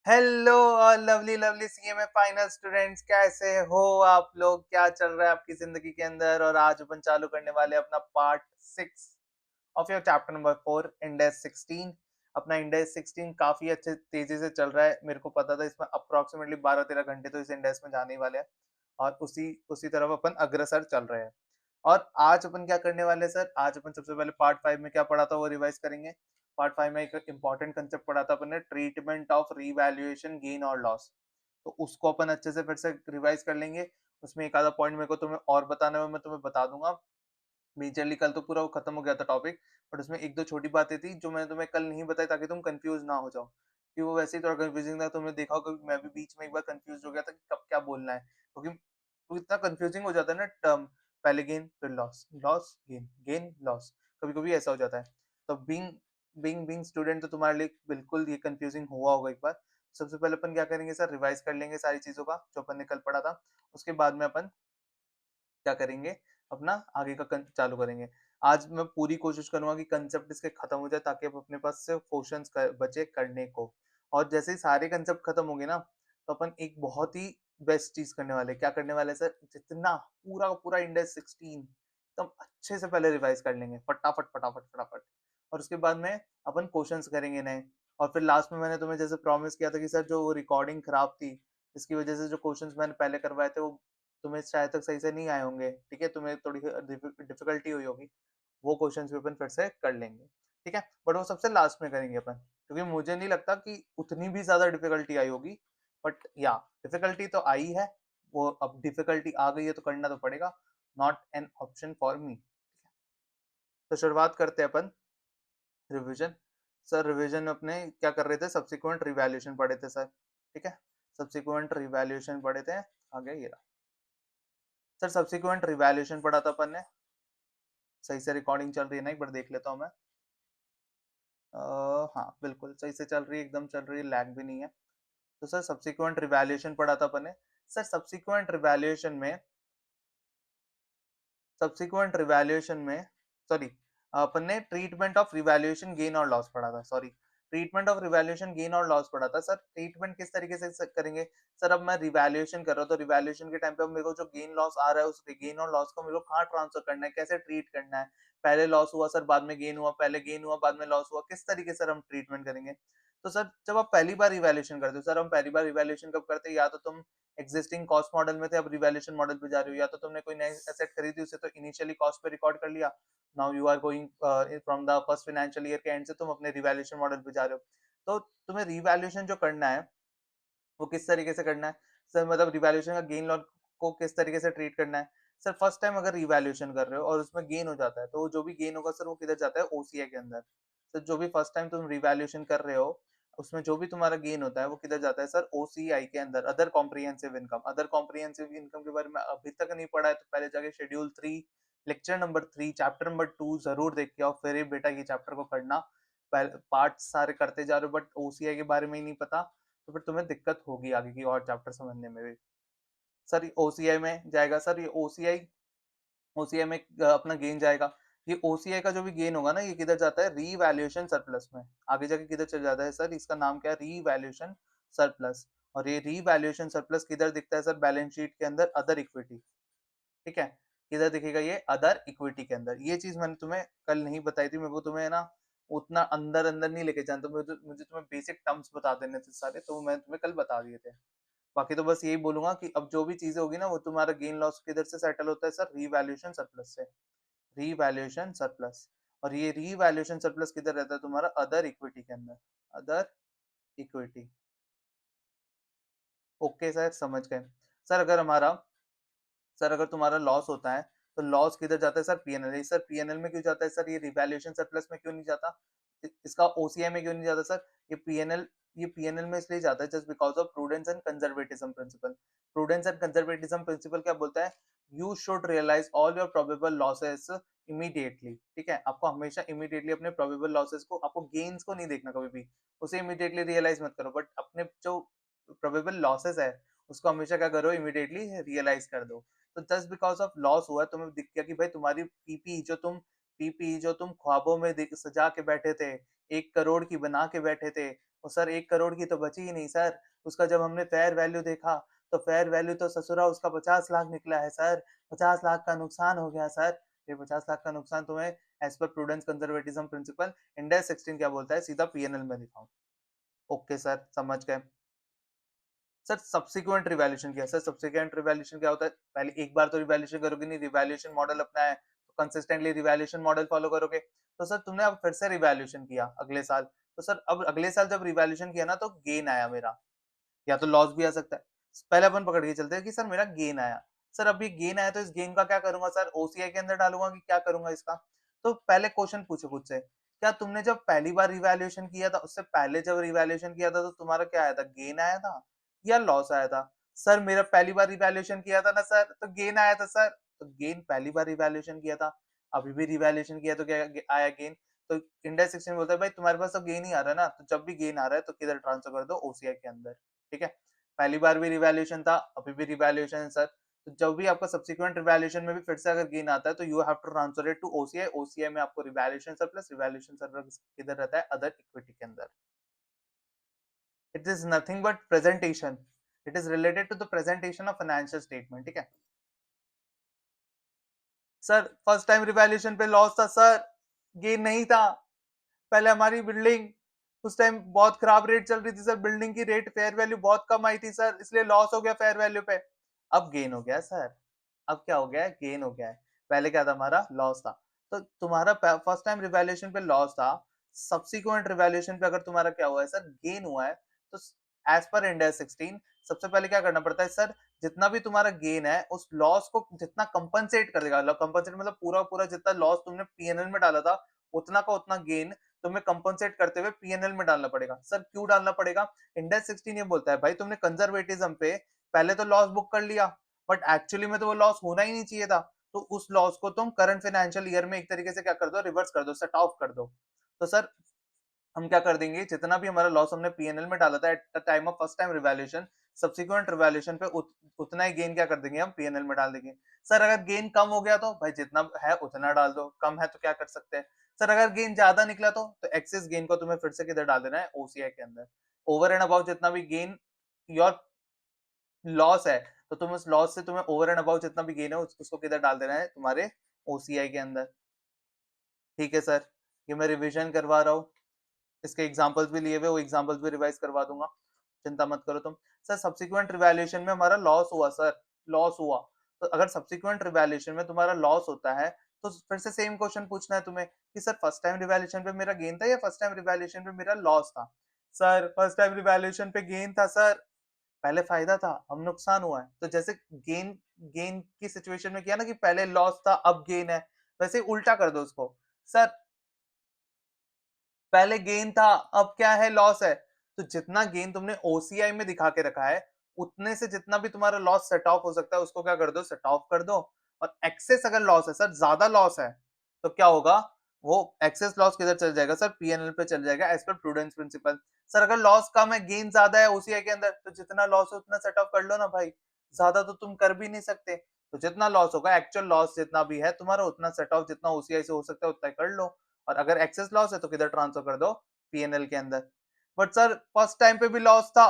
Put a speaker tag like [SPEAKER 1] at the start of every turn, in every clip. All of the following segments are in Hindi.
[SPEAKER 1] हेलो और lovely lovely CMA final students, कैसे हो आप लोग? क्या चल रहा है आपकी जिंदगी के अंदर? और आज अपन चालू करने वाले हैं अपना part 6 of your chapter number 4 index 16। अपना इंडेक्स 16 काफी अच्छे तेजी से चल रहा है। मेरे को पता था इसमें अप्रोक्सीमेटली 12-13 घंटे तो इस इंडेक्स में जाने ही वाले हैं, और उसी उसी तरफ अपन अग्रसर चल रहे हैं। और आज अपन क्या करने वाले हैं सर? आज अपन सबसे पहले पार्ट 5 में क्या पढ़ा था वो रिवाइज करेंगे। पार्ट 5 में एक इंपॉर्टेंट कंसेप्ट पढ़ा था अपन ने, ट्रीटमेंट ऑफ रीवैल्यूएशन गेन और लॉस। तो उसको अपन अच्छे से फिर से रिवाइज कर लेंगे। उसमें एक आधा पॉइंट मेरे को तुम्हें और बताने में मैं तुम्हें बता दूंगा। मेजरली कल तो पूरा वो खत्म हो गया था टॉपिक, बट उसमें एक दो छोटी बातें थी जो मैंने तुम्हें कल नहीं बताई, ताकि तुम कंफ्यूज ना हो जाओ, कि वो वैसे ही थोड़ा कंफ्यूजिंग था। तुमने देखा होगा कि मैं भी बीच में एक बार कंफ्यूज हो गया था कि कब क्या बोलना है, क्योंकि वो इतना कंफ्यूजिंग हो जाता है ना टर्म। पहले गेन फिर loss, loss gain, gain loss, कभी कभी ऐसा हो जाता है। तो बीइंग बीइंग बीइंग स्टूडेंट तो तुम्हारे लिए बिल्कुल ये कंफ्यूजिंग हुआ होगा एक बार। सबसे पहले अपन क्या करेंगे सर, रिवाइज कर लेंगे सारी चीजों का जो अपन ने कल पढ़ा था। उसके बाद में अपन क्या करेंगे, अपना आगे का चालू करेंगे। आज मैं पूरी कोशिश करूंगा कि कंसेप्ट इसके खत्म हो जाए, ताकि अब अपने पास सिर्फ क्वेश्चंस बचे करने को। और जैसे ही सारे कंसेप्ट खत्म होंगे ना, तो अपन एक बहुत ही बेस्ट चीज करने वाले। क्या करने वाले सर? जितना पूरा का पूरा इंडेक्स 16 एकदम अच्छे से पहले रिवाइज कर लेंगे, फटाफट फटाफट फटाफट। और उसके बाद में अपन क्वेश्चंस करेंगे नए। और फिर लास्ट में मैंने तुम्हें जैसे प्रॉमिस किया था कि सर जो रिकॉर्डिंग खराब थी, इसकी वजह से जो क्वेश्चंस मैंने पहले करवाए थे वो तुम्हें शायद तक सही से नहीं आए होंगे, ठीक है, तुम्हें थोड़ी डिफिकल्टी हुई होगी। वो क्वेश्चंस भी अपन फिर से कर लेंगे, ठीक है, बट वो सबसे लास्ट में करेंगे अपन, क्योंकि मुझे नहीं लगता कि उतनी भी ज्यादा डिफिकल्टी आई होगी। बट या डिफिकल्टी तो आई है, वो अब डिफिकल्टी आ गई है तो करना तो पड़ेगा, not an option for me. तो शुरुआत करते हैं अपन रिवीजन। सर रिवीजन अपने क्या कर रहे थे, सब्सिक्वेंट रिवैल्यूएशन पढ़े थे सर, ठीक है, सब्सिक्वेंट रिवैल्यूएशन पढ़े थे। आगे ये रहा सर, सब्सिक्वेंट रिवैल्यूएशन पढ़ा था अपन ने। सही से रिकॉर्डिंग चल रही है ना, एक बार देख लेता हूँ मैं। हाँ बिल्कुल सही से चल रही है, एकदम चल रही है, लैग भी नहीं है। तो सर सब्सिक्वेंट रिवैल्यूएशन पढ़ा था अपन ने। सर सब्सिक्वेंट रिवैल्यूएशन में सॉरी, अपन ने ट्रीटमेंट ऑफ रिवैल्यूएशन गेन और लॉस पढ़ा था। Sorry, treatment of revaluation gain और लॉस पढ़ा था सर। ट्रीटमेंट किस तरीके से करेंगे सर? अब मैं रिवैल्यूएशन कर रहा हूँ, तो रिवैल्यूएशन के टाइम पे अब मेरे को जो गेन लॉस आ रहा है, उस गेन और लॉस को मेरे को कहाँ ट्रांसफर करना है, कैसे ट्रीट करना है? पहले लॉस हुआ सर, बाद में गेन हुआ, पहले गेन हुआ बाद में लॉस हुआ, किस तरीके से हम ट्रीटमेंट करेंगे? तो सर जब आप पहली बार रिवैल्यूएशन करते हो, सर हम पहली बार रिवैल्यूएशन कब करते हैं? या तो तुम एग्जिस्टिंग कॉस्ट मॉडल में थे, अब रिवैल्यूएशन मॉडल पे जा रहे हो, या तो तुमने कोई नई एसेट खरीदी, उसे तो इनिशियली कॉस्ट पे रिकॉर्ड कर लिया। Now you are going from the first financial year के एंड से तुम अपने रिवैल्यूएशन मॉडल पे जा रहे हो। तो तुम्हें रिवैल्यूएशन जो करना है वो किस तरीके से करना है सर? मतलब रिवैल्यूएशन का गेन लॉस को किस तरीके से ट्रीट करना है सर? फर्स्ट टाइम अगर रिवैल्यूएशन कर रहे हो और उसमें गेन हो जाता है, तो जो भी गेन होगा सर वो किधर जाता है? ओसीआई के अंदर। सर जो भी फर्स्ट टाइम तुम रिवैल्यूएशन कर रहे हो, उसमें जो भी तुम्हारा गेन होता है वो किधर जाता है सर? ओसीआई के अंदर, other comprehensive income. Other comprehensive income के बारे में अभी तक नहीं पढ़ा है तो पहले जाके schedule 3 lecture number 3 chapter number 2 जरूर देख के आओ, फिर ये बेटा ये चैप्टर को पढ़ना। पार्ट सारे करते जा रहे हो बट ओसीआई के बारे में ही नहीं पता, तो फिर तुम्हें दिक्कत होगी आगे की और चैप्टर समझने में भी। सर ये ओसीआई में जाएगा सर, ये ओसीआई ओसीआई में अपना गेन जाएगा। ये ओसीआई का जो भी गेन होगा ना, ये किधर जाता है? रीवैल्यूएशन सरप्लस में। आगे जाके किधर चल जाता है सर? इसका नाम क्या है? Revaluation surplus. और ये रीवैल्यूएशन सरप्लस किधर दिखता है सर? बैलेंस शीट के अंदर अदर इक्विटी, ठीक है, किधर दिखेगा ये? अदर इक्विटी के अंदर। ये चीज मैंने तुम्हें कल नहीं बताई थी, मेरे को तुम्हें ना उतना अंदर अंदर नहीं लेके जाना, तो मुझे तुम्हें बेसिक टर्म्स बता देने थे सारे, तो मैंने तुम्हें कल बता दिए थे। बाकी तो बस यही बोलूंगा कि अब जो भी चीजें होगी ना, वो तुम्हारा गेन लॉस किधर से सेटल होता है सर? रीवैल्यूएशन सरप्लस से। Revaluation surplus. और ये रीवैल्यूएशन सरप्लस किधर रहता है? तुम्हारा अदर इक्विटी के अंदर। Other equity. ओके सर, समझ गए। सर अगर हमारा सर अगर तुम्हारा लॉस होता है, तो लॉस किधर जाता है सर? पीएनएल। सर पीएनएल में क्यों जाता है सर? ये रिवैल्यूएशन सरप्लस में क्यों नहीं जाता? इसका ओसीआई में क्यों नहीं जाता सर? ये पीएनएल में इसलिए जाता है just because of prudence and conservatism principle. Prudence and conservatism principle क्या बोलता है? You should realise all your probable losses immediately, ठीक है, आपको हमेशा इमीडिएटली अपने प्रोबेबल लॉसेस को, आपको गेन्स को नहीं देखना कभी भी, उसे इमीडिएटली रियलाइज मत करो, बट अपने जो प्रोबेबल लॉसेस है उसको हमेशा क्या करो? इमीडिएटली रियलाइज कर दो। तो जस्ट बिकॉज ऑफ लॉस हुआ, तुम्हें दिख गया कि भाई तुम्हारी पीपी जो तुम ख्वाबों में सजा के बैठे थे, 1 करोड़ की बना के बैठे थे, और सर 1 करोड़ की तो बची ही नहीं सर। उसका जब हमने फेयर वैल्यू देखा, तो फेयर वैल्यू तो ससुरा उसका 50 लाख निकला है सर। 50 लाख का नुकसान हो गया सर। ये 50 लाख का नुकसान तुम्हें as per prudence conservatism principle Ind AS 16 क्या बोलता है, सीधा पी&एल में दिखाओ। ओके सर, समझ गए। सर सब्सिक्वेंट रिवैल्यूएशन क्या है? सर सब्सिक्वेंट रिवैल्यूएशन क्या होता है? पहले एक बार तो रिवैल्यूएशन करोगे नहीं, रिवैल्यूएशन मॉडल अपना है, तो कंसिस्टेंटली रिवैल्यूएशन मॉडल फॉलो करोगे। तो सर तुमने अब फिर से रिवैल्यूएशन किया अगले साल, तो सर अब अगले साल जब रिवैल्यूएशन किया ना, तो गेन आया मेरा, या तो लॉस भी आ सकता है। पहले अपन पकड़ के चलते हैं कि सर मेरा गेन आया। सर अब ये गेन आया तो इस गेन का क्या करूंगा सर? ओसीआई के अंदर डालूंगा कि क्या करूंगा इसका? तो पहले क्वेश्चन पूछो खुद से, क्या तुमने जब पहली बार रिवैल्यूएशन किया था, उससे पहले जब रिवैल्यूएशन किया था, तो तुम्हारा क्या आया था? गेन आया था या लॉस आया था? सर मेरा पहली बार रिवैल्यूएशन किया था ना सर, तो गेन आया था सर। तो गेन पहली बार रिवैल्यूएशन किया था, अभी भी रिवैल्यूएशन किया तो क्या आया गेन? तो इंडेक्स सेक्शन बोलता है भाई तुम्हारे पास तो गेन ही आ रहा है ना, तो जब भी गेन आ रहा है तो किधर ट्रांसफर कर दो? ओसीआई के अंदर। ठीक है, पहली बार भी रिवैल्यूएशन था, अभी भी रिवैल्यूएशन है सर। तो जब भी आपका सब्सिक्वेंट रिवैल्यूएशन में भी फिर से अगर गेन आता है, तो you have to transfer it to OCI. OCI में आपको रिवैल्यूएशन सरप्लस, रिवैल्यूएशन सरप्लस किधर रहता है? अदर इक्विटी के अंदर। It is nothing but presentation, it is related to the presentation of financial statement. ठीक है सर, फर्स्ट टाइम रिवैल्यूएशन पे लॉस था सर, गेन नहीं था। पहले हमारी बिल्डिंग उस टाइम बहुत खराब रेट चल रही थी सर, बिल्डिंग की रेट फेयर वैल्यू बहुत कम आई थी सर, इसलिए लॉस हो गया फेयर वैल्यू पे। अब गेन हो गया सर। अब क्या हो गया है? गेन हो गया है। पहले क्या था? हमारा लॉस था। तो तुम्हारा फर्स्ट टाइम रिवैल्यूएशन पे लॉस था, सब्सिक्वेंट रिवैल्यूएशन पे अगर तुम्हारा क्या हुआ है सर? गेन हुआ है, तो एज पर इंड एस 16 सबसे पहले क्या करना पड़ता है सर? जितना भी तुम्हारा गेन है, उस लॉस को जितना कंपनसेट कर देगा, कंपनसेट मतलब पूरा पूरा जितना लॉस तुमने पीएनएल में डाला था, उतना का उतना गेन तुम्हें कंपनसेट करते हुए पीएनएल में डालना पड़ेगा। सर क्यों डालना पड़ेगा? इंडेक्स 16 ये बोलता है भाई तुमने कंजर्वेटिज्म पे पहले तो लॉस बुक कर लिया, बट एक्चुअली में तो वो लॉस होना ही नहीं चाहिए था। तो उस लॉस को तुम करंट फाइनेंशियल ईयर में एक तरीके से क्या कर दो? रिवर्स कर दो, सेट ऑफ कर दो। तो सर हम क्या कर देंगे, जितना भी हमारा लॉस हमने पीएनएल में डाला था at the time of first time revaluation, subsequent revaluation पे उतना ही गेन क्या कर देंगे? हम पीएनएल में डाल देंगे। सर अगर गेन कम हो गया तो भाई जितना है उतना डाल दो, कम है तो क्या कर सकते हैं? सर अगर गेन ज्यादा निकला तो एक्सेस गेन को तुम्हें फिर से किधर डाल देना है? ओसीआई के अंदर। ओवर एंड अबाउट जितना भी गेन योर लॉस है, तो तुम उस लॉस से तुम्हें ओवर एंड अबाउट जितना भी गेन है उसको किधर डाल देना है? तुम्हारे ओसीआई के अंदर। ठीक है सर, ये मैं रिविजन करवा रहा हूँ, इसके एग्जांपल्स भी लिए हुए, वो एग्जांपल्स भी रिवाइज करवा दूंगा, चिंता मत करो तुम। सर सब्सिक्वेंट रिवैल्यूएशन में हमारा लॉस हुआ सर, लॉस हुआ। तो अगर सब्सिक्वेंट रिवैल्यूएशन में तुम्हारा लॉस होता है, तो फिर से सेम क्वेश्चन पूछना है तुम्हें कि सर फर्स्ट टाइम रिवैल्यूएशन पे मेरा गेन था या फर्स्ट टाइम रिवैल्यूएशन पे मेरा लॉस था? सर फर्स्ट टाइम रिवैल्यूएशन पे गेन था सर, पहले फायदा था अब नुकसान हुआ है। तो जैसे गेन गेन की सिचुएशन में किया ना कि पहले लॉस था अब गेन है, वैसे उल्टा कर दो उसको। सर पहले गेन था अब क्या है? लॉस है। तो जितना गेन तुमने ओसीआई में दिखा के रखा है, उतने से जितना भी तुम्हारा लॉस सेट ऑफ हो सकता है उसको क्या कर दो? सेट ऑफ कर दो। और एक्सेस अगर लॉस है सर, ज्यादा लॉस है, तो क्या होगा? वो एक्सेस लॉस किधर चल जाएगा सर? पीएनएल पे चल जाएगा as per prudence principle. Sir अगर लॉस कम है, गेन ज्यादा है ओसीआई के अंदर, तो जितना लॉस है उतना सेट ऑफ कर लो ना भाई, ज्यादा तो तुम कर भी नहीं सकते। तो जितना लॉस होगा, एक्चुअल लॉस जितना भी है तुम्हारा, उतना सेट ऑफ जितना ओसीआई से हो सकता है उतना कर लो। और अगर एक्सेस लॉस है तो किधर ट्रांसफर कर दो? पीएनएल के अंदर। बट सर फर्स्ट टाइम पे भी लॉस था,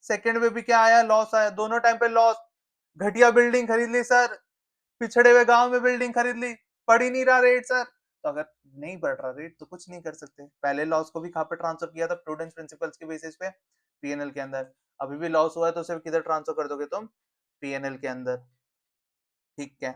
[SPEAKER 1] सेकंड में भी क्या आया? लॉस आया, दोनों टाइम पे लॉस। घटिया बिल्डिंग खरीद ली सर, पिछड़े हुए गांव में बिल्डिंग खरीद ली, बढ़ ही नहीं रहा रेट सर। तो अगर नहीं बढ़ रहा रेट तो कुछ नहीं कर सकते। पहले लॉस को भी कहां पे ट्रांसफर किया था? प्रूडेंस प्रिंसिपल्स के बेसिस पे, पीएनएल के अंदर। अभी भी लॉस हुआ है तो सिर्फ किधर ट्रांसफर कर दोगे तुम? पीएनएल के अंदर। ठीक है,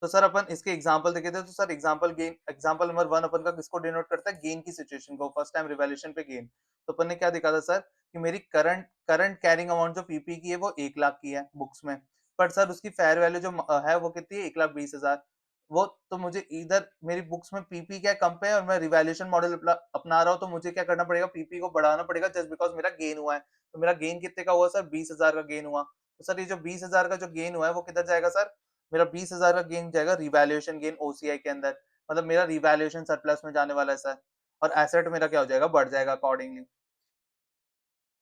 [SPEAKER 1] तो सर अपन इसके एग्जांपल देखे थे, तो sir example gain, example number 1 अपन का किसको डिनोट करता है? गेन की सिचुएशन को, फर्स्ट टाइम रिवैल्यूएशन पे गेन। तो अपन ने क्या दिखा था सर कि मेरी करंट करंट कैरिंग अमाउंट जो पीपी की है वो 1 लाख की है बुक्स में, बट सर उसकी फेयर वैल्यू जो है वो कितनी है? 1,20,000। वो तो मुझे इधर मेरी बुक्स में पीपी क्या कम पे है और मैं रिवैल्यूएशन मॉडल अपना रहा हूँ, तो मुझे क्या करना पड़ेगा? पीपी को बढ़ाना पड़ेगा, जस्ट बिकॉज मेरा गेन हुआ है। तो मेरा गेन कितने का हुआ सर? 20,000 का गेन हुआ। तो सर ये जो 20,000 का जो गेन हुआ है वो किधर जाएगा सर? मेरा 20,000 का गेन जाएगा रिवैल्यूएशन गेन ओसीआई के अंदर, मतलब मेरा रिवैल्यूएशन सरप्लस में जाने वाला है सर। और एसेट मेरा क्या हो जाएगा? बढ़ जाएगा अकॉर्डिंगली।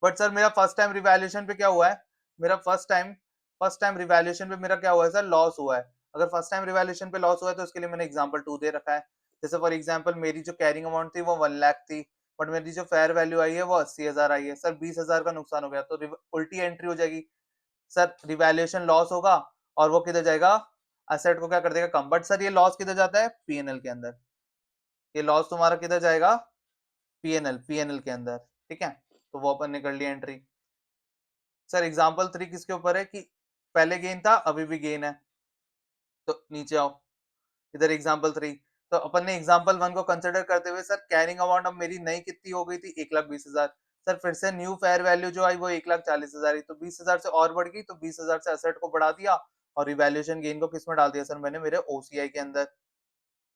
[SPEAKER 1] बट सर मेरा फर्स्ट टाइम रिवैल्यूएशन पे क्या हुआ है? मेरा फर्स्ट टाइम रिवैल्यूएशन पे मेरा क्या हुआ है सर? लॉस हुआ है। अगर फर्स्ट टाइम रिवैल्यूएशन पे लॉस हुआ है तो उसके लिए मैंने एग्जांपल 2 दे रखा है। जैसे फॉर एग्जांपल मेरी जो कैरिंग अमाउंट थी वो 1 लाख थी, बट मेरी जो फेयर वैल्यू आई है वो 80,000 आई है सर, 20,000 का नुकसान हो गया तो उल्टी एंट्री हो जाएगी सर, रिवैल्यूएशन लॉस होगा और वो किधर जाएगा, एसेट को क्या कर देगा कम। बट सर ये लॉस किधर जाता है, पीएनएल के अंदर, ये लॉस तुम्हारा किधर जाएगा, पीएनएल के अंदर, ठीक है। तो वो अपन ने कर लिया एंट्री। सर एग्जांपल 3 किसके ऊपर है कि पहले गेन था अभी भी गेन है, तो नीचे आओ, इधर एग्जांपल 3। तो अपन ने एग्जांपल 1 को कंसीडर करते हुए सर कैरिंग अमाउंट अब मेरी नई कितनी हो गई थी, 1,20,000। सर फिर से न्यू फेयर वैल्यू जो आई वो 1,40,000 ही, तो 20,000 से और बढ़ गई, तो 20,000 से एसेट को बढ़ा दिया और रिवैल्यूएशन गेन को किस में डाल दिया सर मैंने, मेरे ओसीआई के अंदर।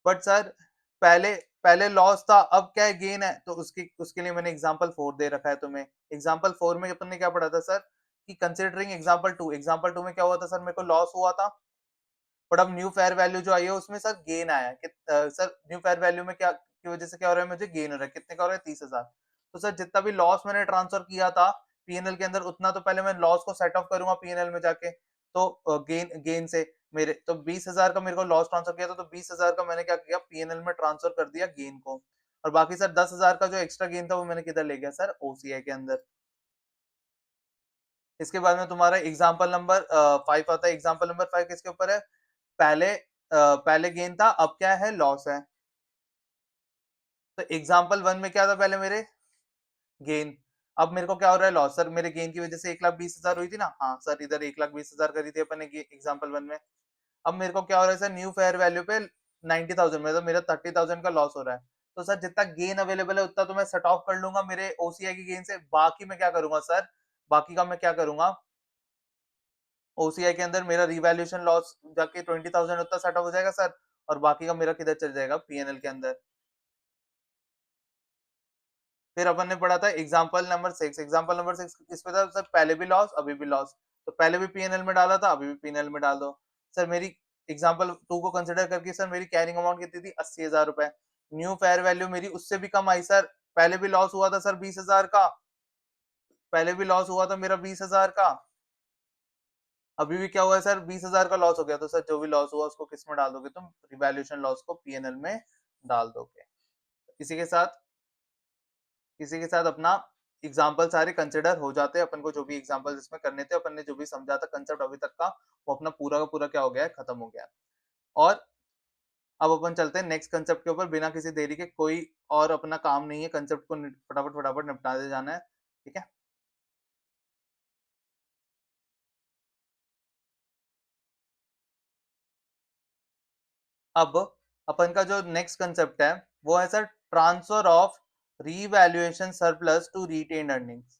[SPEAKER 1] बट सर पहले पहले लॉस था, अब क्या है गेन है, तो उसके उसके लिए मैंने एग्जांपल 4 दे रखा है तुम्हें। एग्जांपल 4 में अपन ने क्या पढ़ा था सर कि कंसीडरिंग एग्जांपल 2 में क्या हुआ था सर, मेरे को लॉस हुआ था, बट अब न्यू फेयर वैल्यू जो आई है उसमें सर गेन आया है सर न्यू फेयर वैल्यू में क्या की वजह से क्या हो रहा है, मुझे गेन हो रहा है, कितने का हो रहा है, 30,000। तो सर जितना भी लॉस मैंने ट्रांसफर किया था पीएनएल के अंदर, उतना तो पहले मैं लॉस को सेट ऑफ करूंगा पीएनएल में जाके, तो गेन गेन से मेरे तो 20,000 का मेरे को लॉस ट्रांसफर किया था, तो 20,000 का मैंने क्या किया पीएनएल में ट्रांसफर कर दिया गेन को, और बाकी सर 10,000 का जो एक्स्ट्रा गेन था वो मैंने किधर ले गया सर, ओसीआई के अंदर। इसके बाद में तुम्हारा एग्जाम्पल नंबर 5 आता है। एग्जाम्पल नंबर 5 किसके ऊपर है, पहले गेन था अब क्या है, लॉस है। तो एग्जाम्पल 1 में क्या था पहले मेरे, गेन, अब मेरे को क्या हो रहा है, लॉस। सर मेरे गेन की वजह से 1,20,000 हुई थी ना, हाँ सर इधर 1,20,000 करी थी अपन ने एग्जाम्पल 1 में। अब मेरे को क्या हो रहा है सर, न्यू फेयर वैल्यू पे 90,000 में, तो मेरा 30,000 का लॉस हो रहा है। तो सर जितना गेन अवेलेबल है उतना तो मैं सेट ऑफ कर लूंगा मेरे ओसीआई की गेन से, बाकी मैं क्या करूंगा सर, बाकी का मैं क्या करूंगा, ओसीआई के अंदर मेरा रिवैल्यूएशन लॉस जाके 20,000 उतना सेट ऑफ हो जाएगा सर, और बाकी का मेरा किधर चल जाएगा, पीएनएल के अंदर। फिर अपन ने पढ़ा था एग्जाम्पल नंबर 6। एग्जाम्पल नंबर 6 इसमें था सर पहले भी लॉस अभी भी लॉस, तो पहले भी पीएनएल में डाला था अभी भी पीएनएल में डाल दो। सर मेरी एग्जाम्पल 2 को कंसिडर करके सर मेरी कैरिंग अमाउंट कितनी थी, 80,000 रुपए। न्यू फेयर वैल्यू मेरी उससे भी कम आई सर, पहले भी लॉस हुआ था सर 20,000 का, पहले भी लॉस हुआ था मेरा 20,000 का, अभी भी क्या हुआ है सर, 20,000 का लॉस हो गया। तो सर जो भी लॉस हुआ उसको किस में डाल दोगे तुम, रिवैल्यूएशन लॉस को पीएनएल में डाल दोगे। इसी के साथ अपना एग्जाम्पल सारे कंसिडर हो जाते हैं, अपन को जो भी एग्जाम्पल इसमें करने थे, अपन ने जो भी समझा था कंसेप्ट अभी तक का, वो अपना पूरा का पूरा क्या हो गया है, खत्म हो गया है। और अब अपन चलते हैं नेक्स्ट कंसेप्ट के ऊपर, बिना किसी देरी के, कोई और अपना काम नहीं है, कंसेप्ट को फटाफट फटाफट निपटा दे जाना है, ठीक है। अब अपन का जो नेक्स्ट कंसेप्ट है वो है sir transfer of revaluation surplus to retain earnings,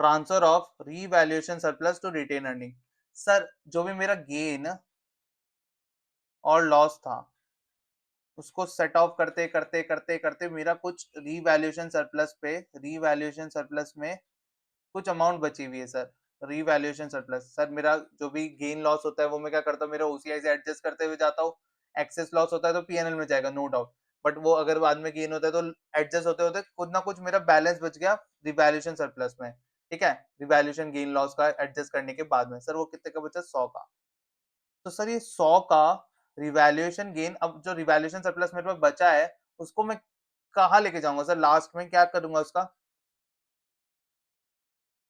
[SPEAKER 1] transfer of revaluation surplus to retain earning. Sir जो भी मेरा गेन और लॉस था उसको सेट ऑफ करते करते करते करते मेरा कुछ रीवैल्यूएशन सरप्लस में कुछ अमाउंट बची हुई है सर, रीवैल्यूएशन सरप्लस। सर मेरा जो भी गेन लॉस होता है वो मैं क्या करता हूँ, मेरे ओसीआई से एडजस्ट करते हुए जाता हूँ, एक्सेस लॉस होता है तो पीएनएल में जाएगा नो डाउट, बट वो अगर बाद में गेन होता है तो एडजस्ट होते होते कुछ ना कुछ मेरा बैलेंस बच गया रिवैल्यूएशन सरप्लस में, ठीक है, रिवैल्यूएशन गेन लॉस का एडजस्ट करने के बाद में। सर वो कितने का बचा, 100 का। तो सर ये 100 का रिवैल्यूएशन गेन, अब जो रिवैल्यूएशन सरप्लस मेरे पास बचा है उसको मैं कहाँ लेके जाऊंगा सर, लास्ट में क्या करूंगा उसका,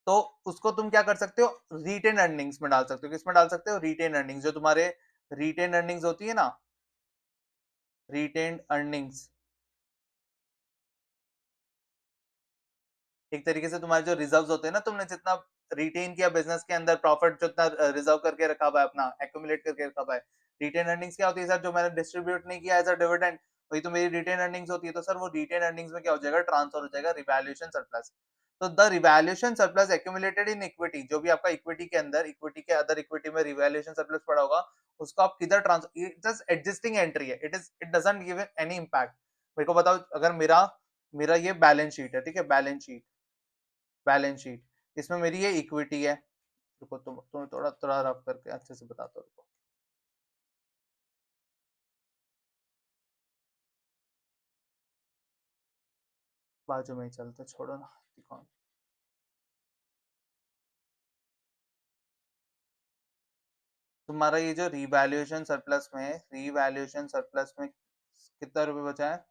[SPEAKER 1] तो उसको तुम क्या कर सकते हो, रिटेन अर्निंग्स में डाल सकते हो। किसमें डाल सकते हो, रिटेन अर्निंग्स, जो तुम्हारे रिटेन अर्निंग्स होती है ना, रिटेन अर्निंग्स एक तरीके से तुम्हारे जो रिजर्व्स होते हैं ना, तुमने जितना रिटेन किया बिजनेस के अंदर, प्रॉफिट जितना रिजर्व करके रखा हुआ है अपना, एक्यूमुलेट करके रखा हुआ है। रिटेन अर्निंग्स क्या होती है सर, जो मैंने डिस्ट्रीब्यूट नहीं किया एज अ डिविडेंड, वही तो मेरी रिटेन अर्निंग्स होती है। तो सर वो रिटेन अर्निंग्स में क्या हो जाएगा, ट्रांसफर हो जाएगा रिवैल्यूएशन सरप्लस। तो the revaluation surplus accumulated in equity, जो भी आपका इक्विटी के अंदर, इक्विटी के अदर इक्विटी में रिवैल्यूएशन सरप्लस पड़ा होगा, उसको आप किधर transfer, it just existing entry है, it doesn't give any impact. मेरे को बताओ, अगर मेरा मेरा ये बैलेंस शीट है, ठीक है, बैलेंस शीट इसमें मेरी ये इक्विटी है, रुको तुम्हें थोड़ा थोड़ा रफ करके अच्छे से बताता हूँ, रुको। बाजू में ही चलते, छोड़ो ना, दिखाओ। तुम्हारा ये जो रिवैल्यूएशन सरप्लस में कितना रुपए बचा है,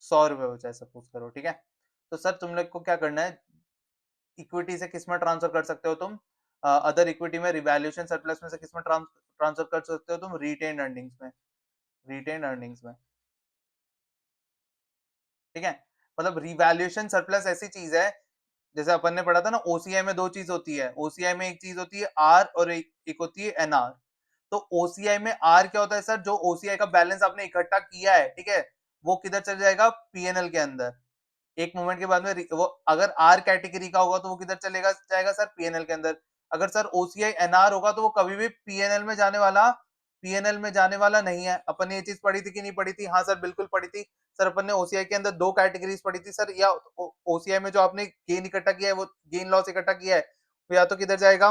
[SPEAKER 1] 100 रुपए बचा है सपोज करो, ठीक है। तो सर तुम लोग को क्या करना है, इक्विटी से किस में ट्रांसफर कर सकते हो तुम, अदर इक्विटी में, रिवैल्यूएशन सरप्लस में से किस में ट्रांसफर कर सकते हो तुम, रिटेन अर्निंग्स में, रिटेन अर्निंग्स में, ठीक है। मतलब रिवैल्यूएशन सरप्लस ऐसी चीज है, जैसे अपन ने पढ़ा था ना, ओसीआई में दो चीज होती है, ओसीआई में एक चीज होती है आर और एक होती है एनआर। तो ओसीआई में आर क्या होता है सर, जो ओसीआई का बैलेंस आपने इकट्ठा किया है, ठीक है, वो किधर चल जाएगा, पीएनएल के अंदर। एक मोमेंट के बाद में वो अगर आर कैटेगरी का होगा तो वो किधर चलेगा जाएगा सर, पीएनएल के अंदर। अगर सर ओसीआई एनआर होगा तो वो कभी भी पीएनएल में जाने वाला, पीएनएल में जाने वाला नहीं है। अपन ने ये चीज पढ़ी थी कि नहीं पढ़ी थी, हाँ सर बिल्कुल पढ़ी थी। सर अपन ने ओसीआई के अंदर दो कैटेगरीज पढ़ी थी सर, या ओसीआई में जो आपने गेन इकट्ठा किया है, वो गेन लॉस इकट्ठा किया है, तो या तो किधर जाएगा,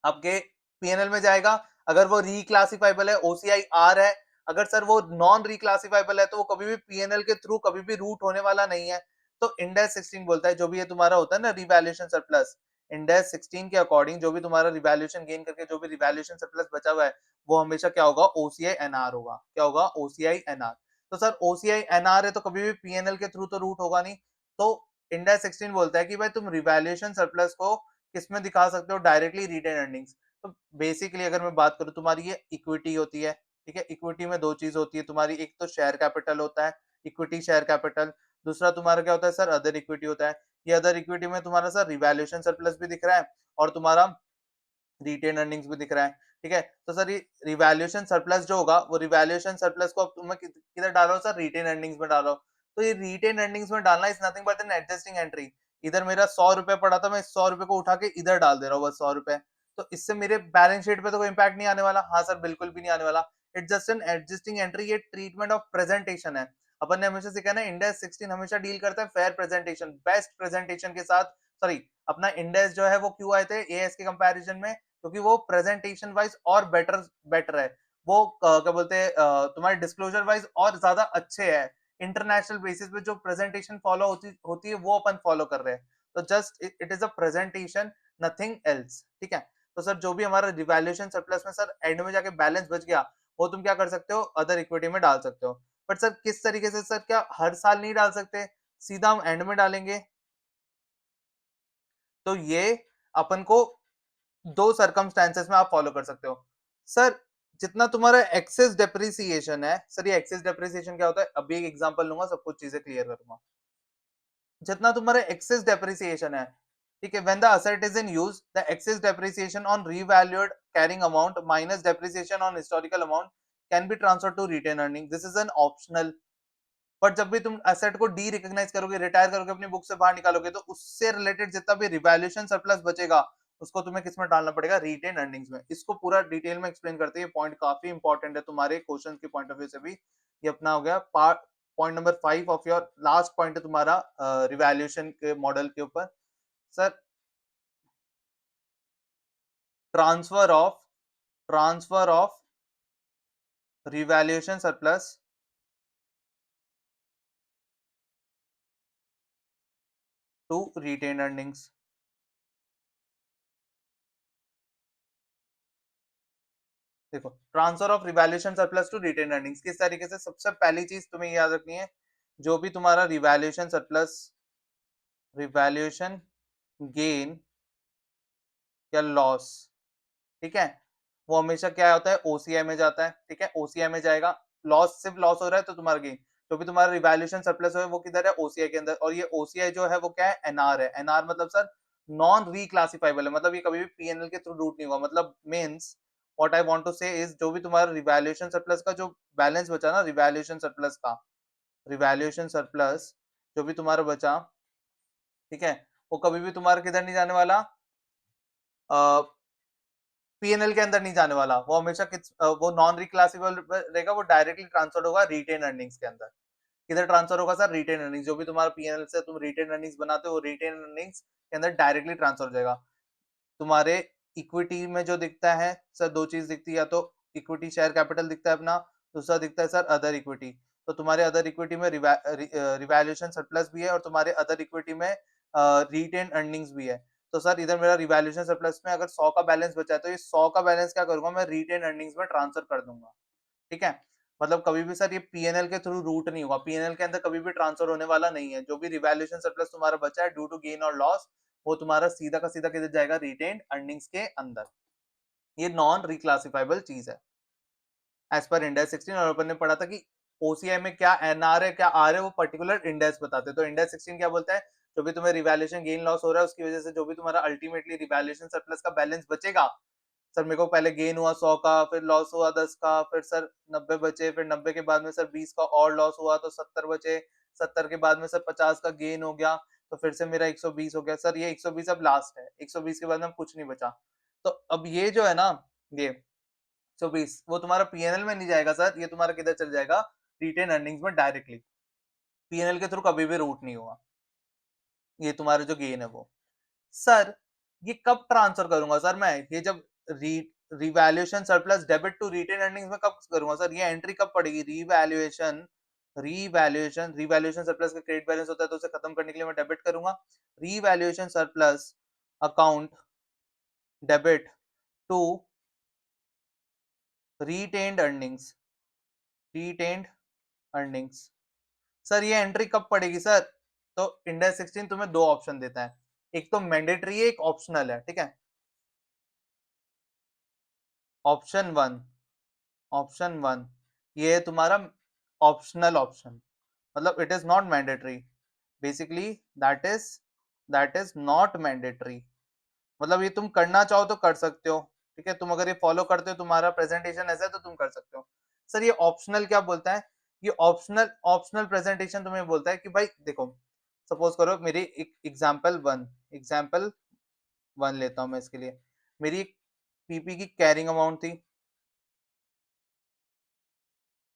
[SPEAKER 1] आपके पीएनएल में जाएगा। अगर वो रिक्लासिफाइबल है, ओसीआई आर है, अगर सर वो नॉन रिक्लासिफाइबल है तो वो कभी भी पीएनएल के थ्रू कभी भी रूट होने वाला नहीं है। तो इंडेक्स 16 बोलता है, जो भी ये तुम्हारा होता है ना रिवैल्यूएशन सरप्लस, इंडेक्स 16 के अकॉर्डिंग जो भी तुम्हारा रिवैल्यूएशन गेन करके जो भी रिवैल्यूएशन सरप्लस बचा हुआ है, वो हमेशा क्या होगा, ओसीआई एनआर होगा। क्या होगा, ओसीआई एनआर। तो सर ओसीआई एनआर है तो कभी भी पीएनएल के थ्रू तो रूट होगा नहीं। तो इंडेक्स 16 बोलता है कि भाई तुम रिवैल्यूएशन सरप्लस को किसमें दिखा सकते हो, डायरेक्टली रिटेन अर्निंग्स। तो बेसिकली अगर मैं बात करूं, तुम्हारी ये इक्विटी होती है, ठीक है। इक्विटी में दो चीज होती है तुम्हारी, एक तो शेयर कैपिटल होता है, इक्विटी शेयर कैपिटल। दूसरा तुम्हारा क्या होता है सर, अदर इक्विटी होता है। ये अदर इक्विटी में तुम्हारा सर रिवैल्यूएशन सरप्लस भी दिख रहा है और तुम्हारा रिटेन अर्निंग्स भी दिख रहा है, ठीक है। तो सर ये रिवैल्यूएशन सरप्लस जो होगा, वो रिवैल्यूएशन सरप्लस को अब तुम्हें किधर डालो सर, रिटेन अर्निंग्स में डालो। तो ये रिटेन अर्निंग्स में डालना is nothing but an adjusting entry. इधर मेरा 100 रुपए पड़ा था, मैं 100 रुपए को उठा के इधर डाल दे रहा हूँ, बस 100 रुपए। तो इससे मेरे बैलेंस शीट पे तो कोई इंपैक्ट नहीं आने वाला, हाँ सर बिल्कुल भी नहीं आने वाला। It's just an adjusting entry, ये ट्रीटमेंट ऑफ प्रेजेंटेशन है। अपन ने हमेशा सीखा ना, इंडेक्स 16 हमेशा डील करता है फेयर प्रेजेंटेशन, बेस्ट प्रेजेंटेशन के साथ। सॉरी, अपना इंडेक्स जो है वो क्यों आए थे एएस के कंपैरिजन में, क्योंकि वो प्रेजेंटेशन वाइज और बेटर बेटर है। वो क्या बोलते हैं, तुम्हारे डिस्क्लोजर वाइज और ज्यादा अच्छे है। इंटरनेशनल बेसिस पे जो प्रेजेंटेशन फॉलो होती है वो अपन फॉलो कर रहे हैं। तो just it is a presentation, nothing else, ठीक है। तो सर जो भी हमारा रिवैल्यूएशन सरप्लस में सर एंड में जाके बैलेंस बच गया, वो तुम क्या कर सकते हो, अदर इक्विटी में डाल सकते हो। बट सर किस तरीके से सर, क्या हर साल नहीं डाल सकते, सीधा हम एंड में डालेंगे। तो ये अपन को दो सरकमस्टेंसेस में आप फॉलो कर सकते हो सर। जितना तुम्हारा एक्सेस डेप्रिसिएशन है सर, ये एक्सेस डेप्रिसिएशन क्या होता है, अभी एक एग्जांपल लूंगा, सब कुछ चीजें क्लियर करूंगा। जितना तुम्हारा एक्सेस डेप्रिसिएशन है, ठीक है, when the asset is in use, the excess depreciation on revalued carrying amount minus depreciation on historical amount can be transfer to retain earning, this is an optional. But जब भी तुम एसेट को डी रिकॉग्नाइज करोगे, रिटायर करोगे, अपनी बुक से बाहर निकालोगे, तो उससे रिलेटेड जितना भी रिवैल्यूएशन सरप्लस बचेगा, उसको तुम्हें किसमें डालना पड़ेगा, रिटेन अर्निंग्स में। इसको पूरा डिटेल में एक्सप्लेन करते हैं, ये पॉइंट काफी इंपॉर्टेंट है तुम्हारे क्वेश्चन के पॉइंट ऑफ व्यू से भी। ये अपना हो गया part, point number 5 of your last point है तुम्हारा रिवैल्यूएशन के मॉडल के ऊपर। Sir transfer of, transfer of revaluation surplus to retain earnings. देखो, transfer of revaluation surplus to retain earnings किस तरीके से, सबसे पहली चीज तुम्हें याद रखनी है, जो भी तुम्हारा रिवैल्यूएशन सरप्लस, रिवैल्यूएशन गेन या लॉस, ठीक है, वो हमेशा क्या होता है, ओसीआई में जाता है, ठीक है, ओसीआई में जाएगा। लॉस सिर्फ लॉस हो रहा है तो तुम्हारा गेन, जो भी तुम्हारा रिवैल्यूएशन सरप्लस है वो किधर है, ओसीआई के अंदर। और ये ओसीआई जो है वो क्या है, एनआर है। एनआर मतलब सर नॉन रिक्लासिफाइबल है, मतलब ये कभी भी पीएनएल के थ्रू रूट नहीं हुआ, मतलब means what I want to say is, जो भी तुम्हारा रिवैल्यूएशन सरप्लस का जो बैलेंस बचा ना, रिवैल्यूएशन सरप्लस का, रिवैल्यूएशन सरप्लस जो भी तुम्हारा बचा, ठीक है, वो कभी भी तुम्हारा किधर नहीं जाने वाला, पीएनएल के अंदर नहीं जाने वाला। वो हमेशा वो नॉन रिक्लासिबल रहेगा, वो डायरेक्टली ट्रांसफर होगा रिटेन अर्निंग्स के अंदर। किधर ट्रांसफर होगा सर, रिटेन अर्निंग्स, जो भी तुम्हारा पीएनएल से तुम रिटेन अर्निंग्स बनाते हो, वो रिटेन अर्निंग्स के अंदर डायरेक्टली ट्रांसफर हो जाएगा। तुम्हारे इक्विटी में जो दिखता है सर, दो चीज दिखती है, या तो इक्विटी शेयर कैपिटल दिखता है अपना, दूसरा दिखता है सर अदर इक्विटी। तो तुम्हारे अदर इक्विटी में रिवैल्यूएशन सरप्लस भी है और तुम्हारे अदर इक्विटी में रिटेन अर्निंग्स भी है। तो सर इधर मेरा रिवैल्यूएशन सरप्लस में अगर 100 का बैलेंस बचा है, तो ये 100 का बैलेंस क्या करूंगा मैं, रिटेन अर्निंग्स में ट्रांसफर कर दूंगा, ठीक है। मतलब कभी भी सर ये पीएनएल के थ्रू रूट नहीं होगा, पीएनएल के अंदर कभी भी ट्रांसफर होने वाला नहीं है। जो भी रिवैल्यूएशन सरप्लस तुम्हारा बचा है ड्यू टू गेन और लॉस, वो तुम्हारा सीधा का सीधा किधर जाएगा, रिटेन्ड अर्निंग्स के अंदर। ये नॉन रिक्लासिफाइबल चीज है एज पर इंडेक्स 16। और अपन ने पढ़ा था कि ओसीआई में क्या एनआर है क्या आर है, वो पर्टिकुलर इंडेक्स बताते हैं। तो इंडेक्स 16 क्या बोलता है, जो भी तुम्हें रिवैल्यूएशन गेन लॉस हो रहा है उसकी वजह से जो भी तुम्हारा अल्टीमेटली रिवैल्यूएशन सरप्लस का बैलेंस बचेगा, सर मेरे को पहले गेन हुआ 100 का, फिर लॉस हुआ 10 का, फिर सर 90 बचे, फिर 90 के बाद में सर 20 का और लॉस हुआ तो 70 बचे, 70 के बाद में सर 50 का गेन हो गया, तो फिर से मेरा 120 हो गया। सर ये 120 अब लास्ट है, 120 के बाद में कुछ नहीं बचा। तो अब ये जो है ना, ये 120 वो तुम्हारा पीएनएल में नहीं जाएगा सर, ये तुम्हारा किधर चल जाएगा, रिटेन अर्निंग्स में डायरेक्टली। पीएनएल के थ्रू कभी भी रूट नहीं हुआ ये तुम्हारा जो गेन है वो। सर ये कब ट्रांसफर करूंगा सर मैं, ये जब revaluation surplus debit to retain earnings में कब करूंगा सर, ये एंट्री कब पड़ेगी, रिवैल्यूएशन सरप्लस का क्रेडिट बैलेंस होता है तो उसे खत्म करने के लिए मैं डेबिट करूंगा। Revaluation surplus account debit to retained earnings, retained earnings. Sir ये एंट्री कब पड़ेगी सर, तो इंडेक्स 16 तुम्हें दो ऑप्शन देता है, एक तो मैंडेटरी है एक ऑप्शनल है, ठीक है। ऑप्शन वन, ऑप्शन वन ये है तुम्हारा ऑप्शनल ऑप्शन, मतलब it is not mandatory, basically that is not mandatory. मतलब ये तुम करना चाहो तो कर सकते हो, ठीक है, तुम अगर ये फॉलो करते हो, तुम्हारा प्रेजेंटेशन ऐसा है तो तुम कर सकते हो। सर ये ऑप्शनल क्या बोलता है, ये ऑप्शनल ऑप्शनल प्रेजेंटेशन तुम्हें बोलता है कि भाई देखो, सपोज करो मेरी एक एग्जाम्पल वन लेता हूं मैं इसके लिए। मेरी पीपी की कैरिंग अमाउंट थी,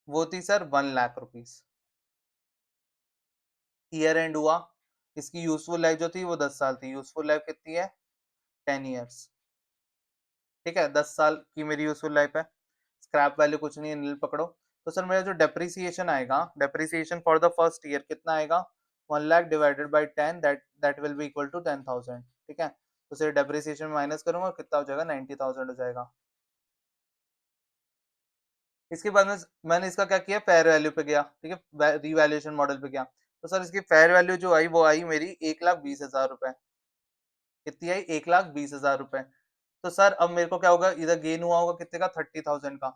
[SPEAKER 1] वो थी sir 1 lakh rupees. Year and हुआ, इसकी यूजफुल लाइफ जो थी वो 10 साल थी, यूजफुल लाइफ कितनी है, 10 ईयर्स, ठीक है, 10 साल की मेरी यूजफुल लाइफ है। स्क्रैप वैल्यू कुछ नहीं है, नील पकड़ो। तो सर मेरा जो डेप्रिसिएशन आएगा, depreciation for the first year कितना आएगा, 1 lakh divided by 10, that will be equal to 10,000, ठीक है। तो सर डेप्रिसिएशन माइनस करूंगा कितना हो जाएगा, 90,000 हो जाएगा। इसके बाद में मैंने इसका क्या किया, फेयर वैल्यू पे गया, ठीक है, रिवैल्यूएशन मॉडल पे गया। तो सर इसकी फेयर वैल्यू जो आई वो आई मेरी 1,20,000 रुपए। कितनी आई, 1,20,000 रुपए। तो सर अब मेरे को क्या होगा, इधर गेन हुआ होगा कितने का, 30,000 का।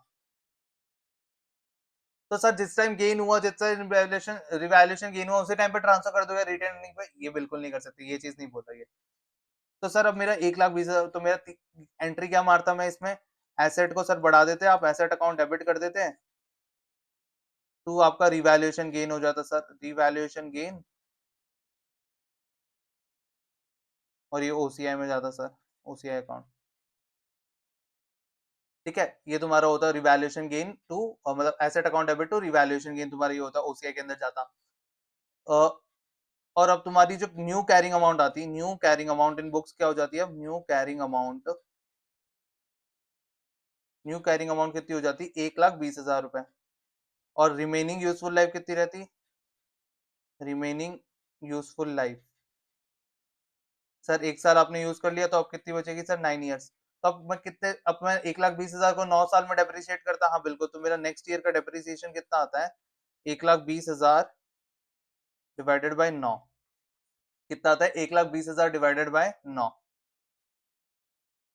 [SPEAKER 1] तो सर जिस टाइम गेन हुआ, जिस टाइम रिवैल्यूएशन रिवैल्यूएशन गेन हुआ, उसी टाइम पे ट्रांसफर कर दोगे रिटर्न अर्निंग पे, ये बिल्कुल नहीं कर सकते, ये चीज नहीं बोल रही है। तो सर अब मेरा 1,20,000, तो मेरा एंट्री क्या मारता मैं इसमें, एसेट को सर बढ़ा देते, आप एसेट अकाउंट डेबिट कर देते हैं, तो आपका रिवैल्यूएशन गेन हो जाता सर, रिवैल्यूएशन गेन, और ये ओसीआई में जाता सर, ओसीआई अकाउंट, ठीक है। ये तुम्हारा होता है रिवैल्यूएशन गेन टू, मतलब asset account debit to revaluation gain, तुम्हारा ये होता है ओसीआई के अंदर जाता। और अब तुम्हारी जो न्यू कैरिंग अमाउंट आती है, new carrying amount in books क्या हो जाती है, अब न्यू कैरिंग अमाउंट कितनी हो जाती है, 1,20,000 रुपए। और रिमेनिंग यूजफुल लाइफ कितनी रहती, रिमेनिंग यूजफुल लाइफ, सर 1 साल आपने यूज कर लिया तो अब कितनी बचेगी सर, 9 ईयर्स। तो अब मैं कितने, अब मैं 1,20,000 को 9 साल में डेप्रिशिएट करता, हाँ बिल्कुल, तो मेरा नेक्स्ट ईयर का डेप्रिसिएशन कितना आता है, 1,20,000 डिवाइडेड बाई 9, कितना आता है, 1,20,000 डिवाइडेड बाय 9।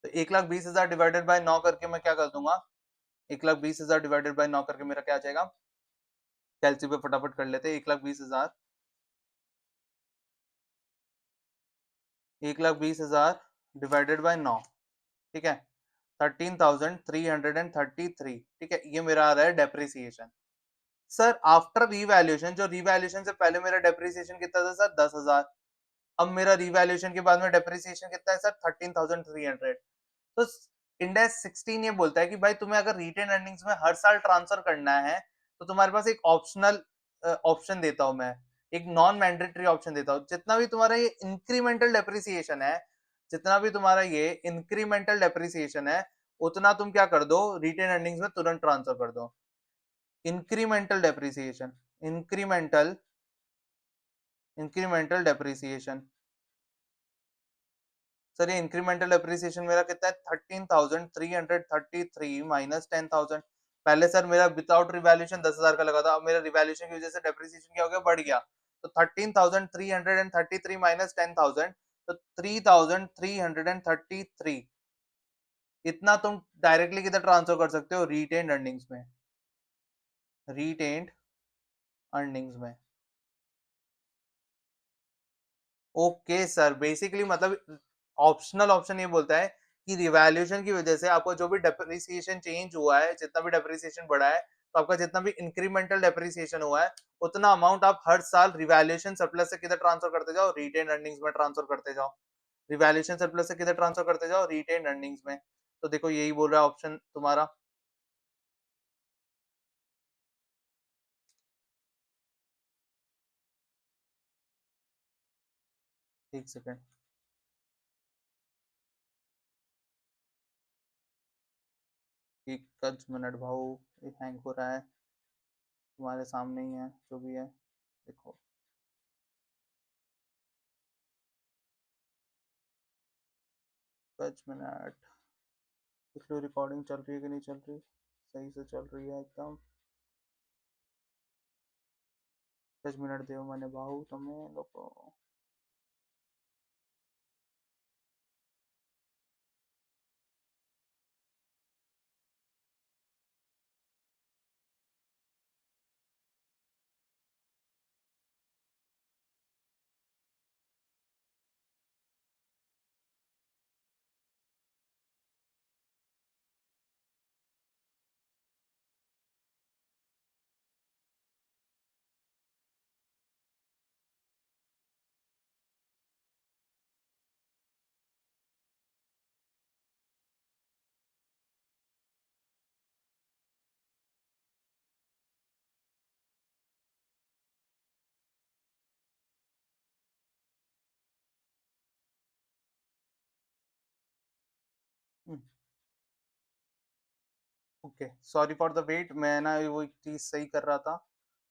[SPEAKER 1] तो 1,20,000 डिवाइडेड बाय 9 करके मैं क्या कर दूंगा, 1,20,000 डिवाइडेड बाय 9 करके मेरा क्या आ जाएगा, कैलसी पे फटाफट कर लेते हैं, 1,20,000, 1,20,000 डिवाइडेड बाय 9, ठीक है, 13,333, ठीक है, ये मेरा आ रहा है डेप्रिसिएशन। सर आफ्टर रिवैल्यूएशन, जो रिवैल्यूएशन से पहले मेरा डेप्रिसिएशन कितना था सर, 10,000। अब मेरा रिवैल्यूएशन के बाद में डेप्रिसिएशन कितना है सर, 13,300। तो इंडेक्स 16 ये बोलता है कि भाई तुम्हें अगर रिटेन अर्निंग्स में हर साल ट्रांसफर करना है, तो तुम्हारे पास एक ऑप्शनल ऑप्शन देता हूं मैं, एक नॉन मैंडेटरी ऑप्शन देता हूं। जितना भी तुम्हारा ये इंक्रीमेंटल डेप्रिसिएशन है, जितना भी तुम्हारा ये इंक्रीमेंटल डेप्रिसिएशन है, उतना तुम क्या कर दो, रिटेन अर्निंग्स में तुरंत ट्रांसफर कर दो। Incremental depreciation, incremental incremental depreciation, sir ये इंक्रीमेंटल अप्रिसिएशन मेरा कितना है, 13,333 माइनस 10,000, पहले सर मेरा विदाउट रिवैल्यूएशन 10,000 का लगा था, अब मेरा रिवैल्यूएशन की वजह से डेप्रिसिएशन क्या हो गया, बढ़ गया। तो 13,333 माइनस 10,000, तो 3,333, इतना तुम डायरेक्टली किधर ट्रांसफर कर सकते हो, रिटेन्ड अर्निंग्स में, रिटेन्ड अर्निंग्स में। ओके सर, बेसिकली मतलब ऑप्शनल ऑप्शन ये बोलता है कि रिवैल्यूएशन की वजह से आपको जो भी डेप्रिसिएशन चेंज हुआ है, जितना भी डेप्रिसिएशन बढ़ा है, तो आपका जितना भी इंक्रीमेंटल डेप्रिसिएशन हुआ है, उतना अमाउंट आप हर साल रिवैल्यूएशन सरप्लस से किधर ट्रांसफर करते जाओ, रिटेन अर्निंग्स में ट्रांसफर करते जाओ। रिवैल्यूएशन सरप्लस से किधर ट्रांसफर करते जाओ, रिटेन अर्निंग्स में। तो देखो यही बोल रहा है ऑप्शन तुम्हारा। एक सेकेंड, एक कच मिनट भाऊ, ये हैंग हो रहा है, तुम्हारे सामने ही है जो भी है, देखो। कच मिनट, पिछली रिकॉर्डिंग चल रही है कि नहीं चल रही, सही से चल रही है एकदम। 10 मिनट दो मैंने बाहू तुम्हें लोगों। Okay, sorry for the wait, मैं ना वो एक चीज सही कर रहा था,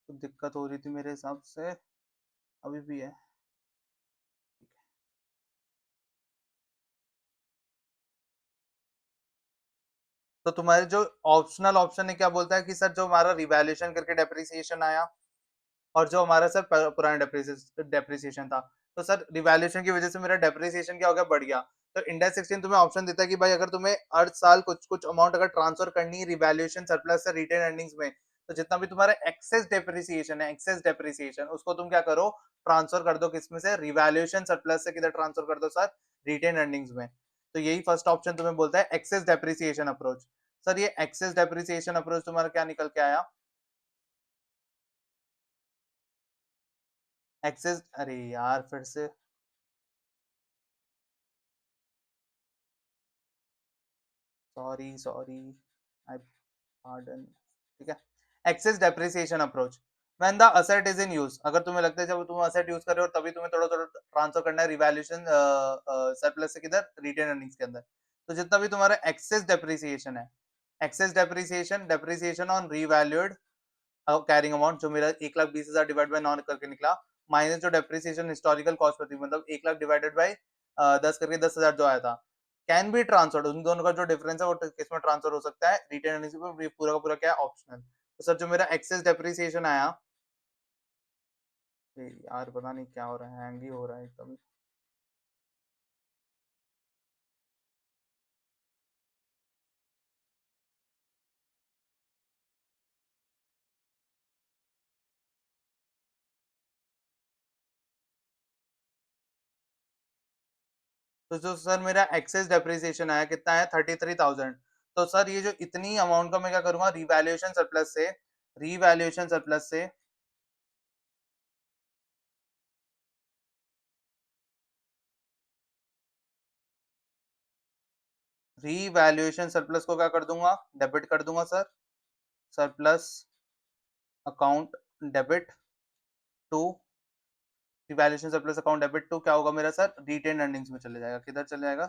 [SPEAKER 1] तो दिक्कत हो रही थी मेरे हिसाब से, अभी भी है। तो तुम्हारे जो ऑप्शनल ऑप्शन है क्या बोलता है कि सर जो हमारा रिवैल्यूएशन करके डेप्रिसिएशन आया, और जो हमारा सर पुराना डेप्रिसिएशन था, तो सर रिवैल्यूएशन की वजह से मेरा डेप्रिसिएशन क्या हो गया, बढ़ गया। तो इंडेक्स 16 तुम्हें ऑप्शन देता है कि भाई अगर तुम्हें हर साल कुछ कुछ अमाउंट अगर ट्रांसफर करनी है रिवैल्यूएशन सरप्लस से रिटेन अर्निंग्स में, तो जितना भी तुम्हारा एक्सेस डेप्रिसिएशन है, एक्सेस डेप्रिसिएशन, उसको तुम क्या करो, ट्रांसफर कर दो किसमें से, रिवैल्यूएशन सरप्लस से किधर ट्रांसफर कर दो सर, रिटेन अर्निंग्स में। तो यही फर्स्ट ऑप्शन तुम्हें बोलता है एक्सेस डेप्रिसिएशन अप्रोच। सर ये एक्सेस डेप्रिसिएशन अप्रोच तुम्हारा क्या निकल के आया, एक्सेस, अरे यार फिर से, सॉरी सॉरी, आई पार्डन, ठीक है। Excess depreciation approach, when the asset is in use, अगर तुम्हें लगता है जब तुम असेट यूज कर रहे हो तभी तुम्हें थोड़ा थोड़ा ट्रांसफर करना है रिवैल्यूएशन सरप्लस से किधर, रिटेन अर्निंग्स के अंदर। तो जितना भी तुम्हारा एक्सेस डेप्रिसिएशन है, excess depreciation, depreciation on revalued carrying amount, जो मेरा 1,20,000 डिवाइड बाय 9 करके निकला, माइनस जो डेप्रिसिएशन हिस्टोरिकल कॉस्ट पर थी, मतलब 1,00,000 डिवाइडेड बाय 10 करके 10,000 जो आया था, कैन बी ट्रांसफर्ड, उन दोनों का जो डिफरेंस है वो किस में ट्रांसफर हो सकता है, रिटेन अर्निंग्स में, पूरा का पूरा क्या है, ऑप्शनल। तो सर जो मेरा एक्सेस डेप्रिसिएशन आया, यार पता नहीं क्या हो रहा है, हैंग ही हो रहा है एकदम। तो जो सर मेरा एक्सेस डेप्रिसिएशन आया कितना है, 33,000। तो सर ये जो इतनी अमाउंट का मैं क्या करूंगा, रिवैल्यूएशन सरप्लस से, रिवैल्यूएशन सरप्लस से, रीवैल्यूएशन सरप्लस को क्या कर दूंगा, डेबिट कर दूंगा sir, surplus account debit to, revaluation surplus account debit to क्या होगा मेरा सर, रिटेन अर्निंग्स में चले जाएगा, किधर चले जाएगा,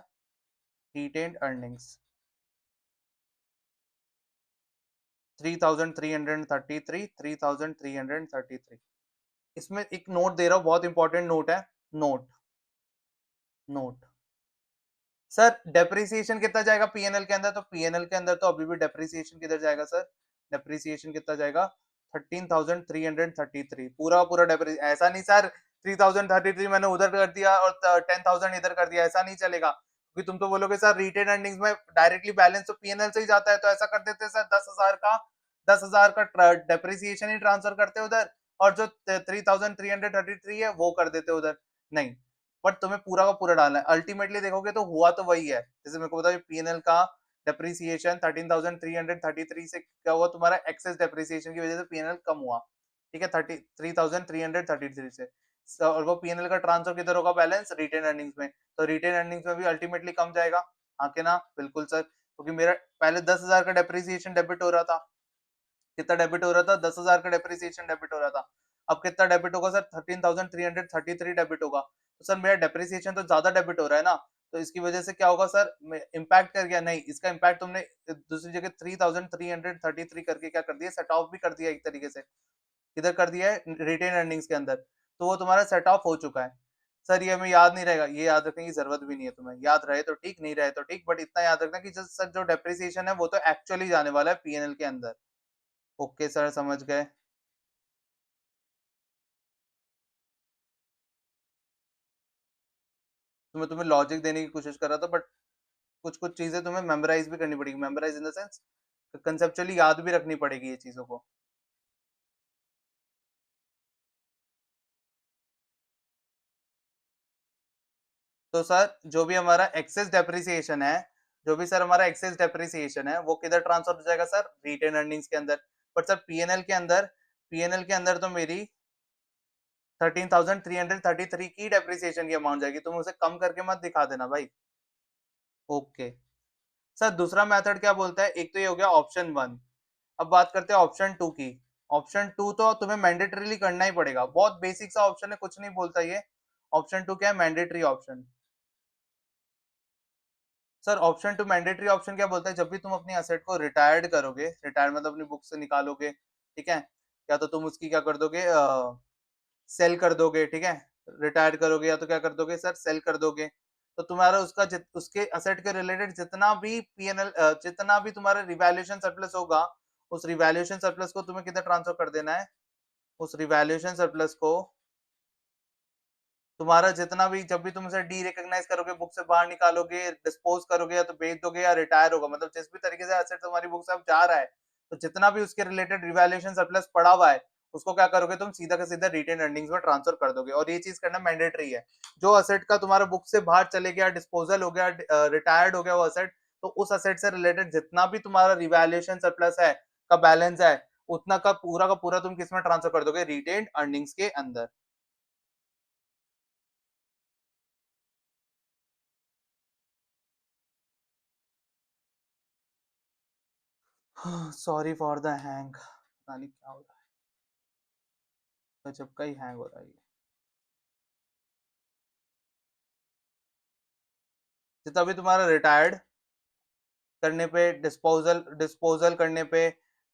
[SPEAKER 1] रिटेन अर्निंग्स। 3,333, 3,333। इसमें एक नोट दे रहा हूँ, बहुत इंपॉर्टेंट नोट है, नोट, नोट। सर डेप्रिसिएशन कितना जाएगा पीएनएल के अंदर, तो पीएनएल के अंदर तो अभी भी डेप्रिसिएशन किधर जाएगा सर, डेप्रिसिएशन कितना जाएगा 13,333 पूरा डेप्री ऐसा नहीं सर 3033 मैंने उधर कर दिया और 10,000 इधर कर दिया, ऐसा नहीं चलेगा क्योंकि तुम तो बोलोगे सर रिटेन अर्निंग्स में डायरेक्टली बैलेंस तो पीएनएल से ही जाता है, तो ऐसा कर देते सर 10,000 का डेप्रिसिएशन ही ट्रांसफर करते उधर और जो 3,333 है वो कर देते उधर। नहीं, बट तुम्हें पूरा का पूरा डालना है, अल्टीमेटली देखोगे तो हुआ तो वही है। जैसे मेरे को बताओ पीएनएल का डेप्रिसिएशन 13,333 से क्या हुआ, तुम्हारा एक्सेस डेप्रिसिएशन की वजह से पीएनएल कम हुआ, ठीक है 33,333 से, और वो पीएनएल का ट्रांसफर किधर होगा बैलेंस रिटेन अर्निंग्स में, तो रिटेन अर्निंग्स में भी अल्टीमेटली कम जाएगा। हाँ के ना, बिल्कुल सर, क्योंकि मेरा पहले 10,000 का डेप्रिसिएशन डेबिट हो रहा था, कितना डेबिट हो रहा था 10,000 का डेप्रिसिएशन डेबिट हो रहा था, अब कितना डेबिट होगा सर 13,333 डेबिट होगा, तो सर मेरा डेप्रिसिएशन तो ज्यादा डेबिट हो रहा है ना, तो इसकी वजह से क्या होगा सर इम्पैक्ट कर गया, नहीं इसका इम्पैक्ट तुमने दूसरी जगह 3,333 करके क्या कर दिया, सेट ऑफ भी कर दिया एक तरीके से, किधर कर दिया है रिटेन अर्निंग्स के अंदर, तो वो तुम्हारा सेट ऑफ हो चुका है। सर ये हमें याद नहीं रहेगा, ये याद रखने की जरूरत भी नहीं है तुम्हें, याद रहे तो ठीक नहीं रहे तो ठीक, बट इतना याद रखना कि सर जो डेप्रिसिएशन है वो तो एक्चुअली जाने वाला है पीएनएल के अंदर। ओके सर, समझ गए। तो मैं तुम्हें लॉजिक देने की कोशिश कर रहा था, बट कुछ कुछ चीजें तुम्हें मेमोराइज भी करनी पड़ेगी, memorise in the sense conceptually याद भी रखनी पड़ेगी ये चीजों को। तो सर जो भी हमारा एक्सेस डेप्रिसिएशन है, जो भी सर हमारा एक्सेस डेप्रिसिएशन है वो किधर ट्रांसफर हो जाएगा सर रिटेन अर्निंग्स के अंदर, बट सर पीएनएल के अंदर तो मेरी 13,333 की डेप्रिसिएशन की अमाउंट जाएगी, तुम उसे कम करके मत दिखा देना भाई। ओके सर, दूसरा मेथड क्या बोलता है, एक तो ये हो गया ऑप्शन वन, अब बात करते हैं ऑप्शन टू की। ऑप्शन टू तो तुम्हें मैंडेटरीली करना ही पड़ेगा, बहुत बेसिक सा ऑप्शन है, कुछ नहीं बोलता ये। ऑप्शन टू क्या है, mandatory option. Sir option two mandatory option क्या बोलता है, जब भी तुम अपनी असेट को रिटायर्ड करोगे, रिटायर मतलब अपनी बुक से निकालोगे, ठीक है, या तो तुम उसकी क्या कर दोगे, सेल कर दोगे, ठीक है, रिटायर करोगे या तो क्या कर दोगे सर सेल कर दोगे, तो तुम्हारा उसका उसके असेट के रिलेटेड जितना भी पीएनएल जितना भी तुम्हारा रिवैल्यूएशन सरप्लस होगा, उस रिवैल्यूएशन सरप्लस को तुम्हें किधर ट्रांसफर कर देना है, उस रिवैल्यूएशन सरप्लस को तुम्हारा जितना भी, जब भी तुम उसे डी रिकॉग्नाइज करोगे, बुक से बाहर निकालोगे, डिस्पोज करोगे या तो बेच दोगे या रिटायर होगा, मतलब जिस भी तरीके से एसेट तुम्हारी बुक से अब जा रहा है, तो जितना भी उसके रिलेटेड रिवैल्यूएशन सरप्लस पड़ा हुआ है, उसको क्या करोगे तुम सीधा का सीधा रिटेन अर्निंग्स में ट्रांसफर कर दोगे, और ये चीज करना मैंडेटरी है। जो असेट का तुम्हारा बुक से बाहर चले गया, डिस्पोजल हो गया, रिटायर्ड हो गया वो असेट, तो उस असेट से रिलेटेड जितना भी तुम्हारा रिवैल्यूएशन सरप्लस है का बैलेंस है, उतना का पूरा तुम किस में ट्रांसफर कर दोगे, रिटेन अर्निंग्स के अंदर। सॉरी फॉर द हैंग, पता नहीं क्या हो रहा है, गजब का ही हैंग हो रहा है ये। जितना भी तुम्हारा रिटायर्ड करने पे, डिस्पोजल डिस्पोजल करने पे,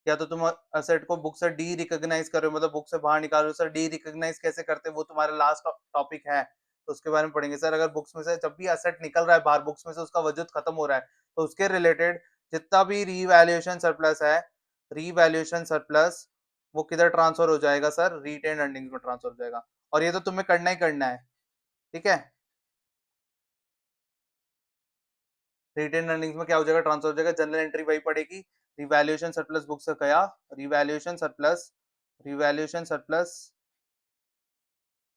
[SPEAKER 1] या तो तुम असेट को बुक से डी रिकॉग्नाइज कर रहे हो, मतलब बुक से बाहर निकाल रहे हो, सर डी रिकॉग्नाइज कैसे करते हैं वो तुम्हारा लास्ट टॉपिक है, तो उसके बारे में पढ़ेंगे सर। अगर बुक्स में से जब भी असेट निकल रहा है बाहर बुक्स में से, उसका वजूद खत्म हो रहा है, तो उसके रिलेटेड जितना भी रीवैल्यूएशन सरप्लस है, रीवैल्यूएशन सरप्लस वो किधर ट्रांसफर हो जाएगा सर, रिटेन अर्निंग्स में ट्रांसफर हो जाएगा, और ये तो तुम्हें करना ही करना है, ठीक है। रिटेन अर्निंग्स में क्या हो जाएगा, ट्रांसफर हो जाएगा, जनरल एंट्री वही पड़ेगी, रिवैल्यूएशन सरप्लस बुक से गया, revaluation surplus, revaluation surplus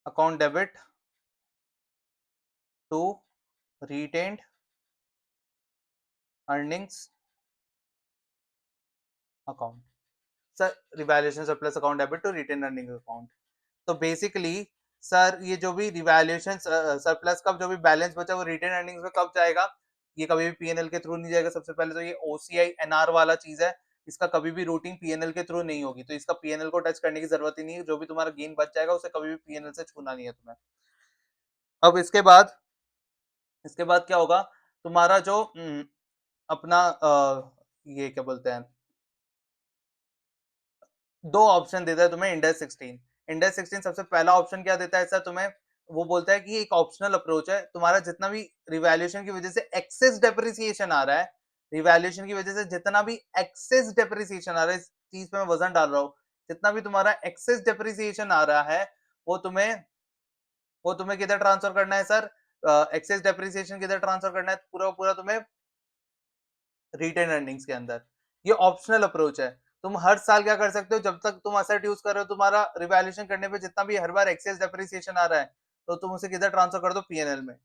[SPEAKER 1] account debit to retained earnings account. Sir revaluation surplus account debit to retain earnings account, तो बेसिकली सर ये जो भी रिवैल्यूएशन सरप्लस का जो भी बैलेंस बचा वो रिटेन अर्निंग्स में कब जाएगा, ये कभी भी पीएनएल के थ्रू नहीं जाएगा। सबसे पहले तो ये ओसीआई एनआर वाला चीज है, इसका कभी भी रूटिंग पीएनएल के थ्रू नहीं होगी, तो इसका पीएनएल को टच करने की जरूरत ही नहीं है, जो भी तुम्हारा गेन बच जाएगा उसे कभी भी पीएनएल से छूना नहीं है तुम्हें। अब इसके बाद क्या होगा, तुम्हारा जो अपना ये क्या बोलते हैं, दो ऑप्शन देता है तुम्हें इंडेक्स 16। इंडेक्स 16 सबसे पहला ऑप्शन क्या देता है सर तुम्हें, वो बोलता है कि एक ऑप्शनल अप्रोच है, तुम्हारा जितना भी रिवैल्यूएशन की वजह से एक्सेस डेप्रिसिएशन आ रहा है, रिवैल्यूएशन की वजह से जितना भी एक्सेस डेप्रिसिएशन आ रहा है, चीज पे मैं वजन डाल रहा हूँ, जितना भी तुम्हारा एक्सेस डेप्रिसिएशन आ रहा है वो तुम्हें किधर ट्रांसफर करना है सर? एक्सेस डेप्रिसिएशन किधर ट्रांसफर करना है? पूरा पूरा तुम्हें रिटेन अर्निंग्स के अंदर। ये ऑप्शनल अप्रोच है। तुम हर साल क्या कर सकते हो, जब तक तुम असेट यूज कर रहे हो, तुम्हारा रिवैल्यूएशन करने पे जितना भी हर बार एक्सेस डेप्रिसिएशन आ रहा है, तो तुम उसे किधर ट्रांसफर कर दो? पीएनएल में।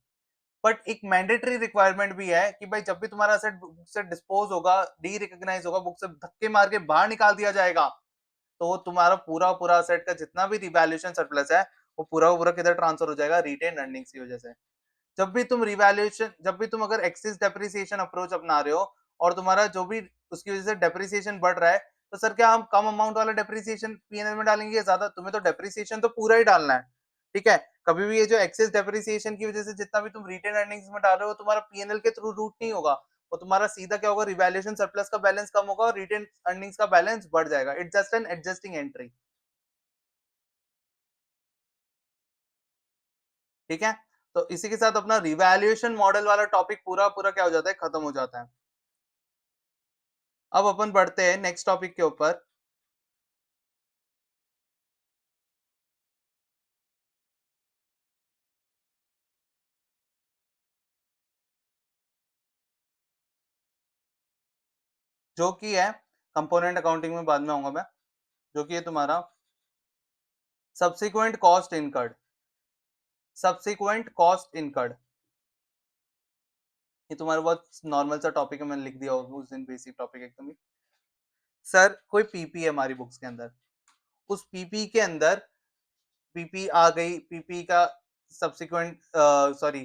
[SPEAKER 1] बट एक मैंडेटरी रिक्वायरमेंट भी है कि भाई जब भी तुम्हारा असेट बुक से डिस्पोज होगा, डी रिकॉग्नाइज होगा, बुक से धक्के मार के बाहर निकाल दिया जाएगा, तो वो तुम्हारा पूरा पूरा असेट का जितना भी रिवैल्यूएशन सरप्लस है, वो पूरा पूरा किधर ट्रांसफर हो जाएगा? रिटेन अर्निंग्स की वजह से। जब भी तुम अगर एक्सिस डेप्रिसिएशन अप्रोच अपना रहे हो और तुम्हारा जो भी उसकी वजह से डेप्रिसिएशन बढ़ रहा है, तो सर क्या हम कम अमाउंट वाला डेप्रिसिएशन पीएनएल में डालेंगे या ज्यादा? तुम्हें तो डेप्रिसिएशन तो पूरा ही डालना है, ठीक है? कभी भी ये जो एक्सेस डेप्रिसिएशन की वजह से जितना भी तुम रिटेन अर्निंग्स में डाल रहे हो, तुम्हारा पीएनएल के थ्रू रूट नहीं होगा, वो तुम्हारा सीधा क्या होगा? रिवैल्यूएशन सरप्लस का बैलेंस कम होगा और रिटेन अर्निंग्स का बैलेंस बढ़ जाएगा। It's just an adjusting entry, ठीक है? तो इसी के साथ अपना रिवैल्यूएशन मॉडल वाला टॉपिक पूरा पूरा क्या हो जाता है? खत्म हो जाता है। अब अपन बढ़ते हैं नेक्स्ट टॉपिक के ऊपर, जो कि है कंपोनेंट अकाउंटिंग में बाद में आऊंगा मैं, जो कि है तुम्हारा subsequent cost incurred. Subsequent cost incurred, ये तुम्हारा बहुत नॉर्मल सा टॉपिक है, मैंने लिख दिया होगा उस दिन, बेसिक टॉपिक एकदम ही। सर कोई पीपी है हमारी बुक्स के अंदर, उस पीपी के अंदर पीपी आ गई, पीपी का subsequent sorry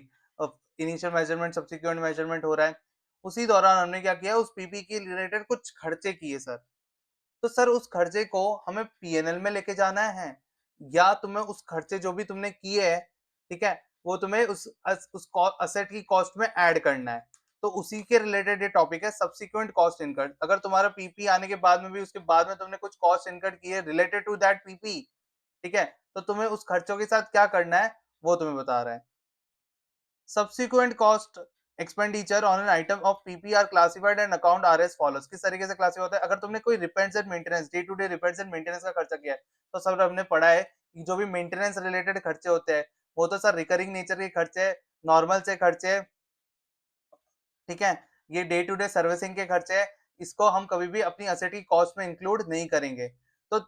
[SPEAKER 1] initial measurement subsequent measurement हो रहा है, उसी दौरान हमने क्या किया? उस पीपी के रिलेटेड कुछ खर्चे किए सर। तो सर उस खर्चे को हमें पीएनएल में लेके जाना है, या तुम्हें उस खर्चे जो भी तुमने किए है, ठीक है, वो तुम्हें उस असेट की कॉस्ट में ऐड करना है। तो उसी के रिलेटेड ये टॉपिक है सब्सिक्वेंट कॉस्ट इनकर्ड। अगर तुम्हारा पीपी आने के बाद में भी उसके बाद में तुमने कुछ कॉस्ट इनकर्ड की है रिलेटेड टू दैट पीपी, ठीक है, तो तुम्हें उस खर्चों के साथ क्या करना है वो तुम्हें बता रहा है। Subsequent cost expenditure on an item of PP are classified and account are as follows। किस तरीके से क्लासिफाई होता है? अगर तुमने कोई repairs and maintenance, day to day repairs and maintenance का खर्चा किया है, तो सब हमने पढ़ा है कि जो भी मेंटेनेंस रिलेटेड खर्चे होते हैं, वो तो सर रिकरिंग नेचर के खर्चे, नॉर्मल से खर्चे, ठीक है, ये डे टू डे सर्विसिंग के खर्चे, इसको हम कभी भी अपनी असेट की कॉस्ट में इंक्लूड नहीं करेंगे। तो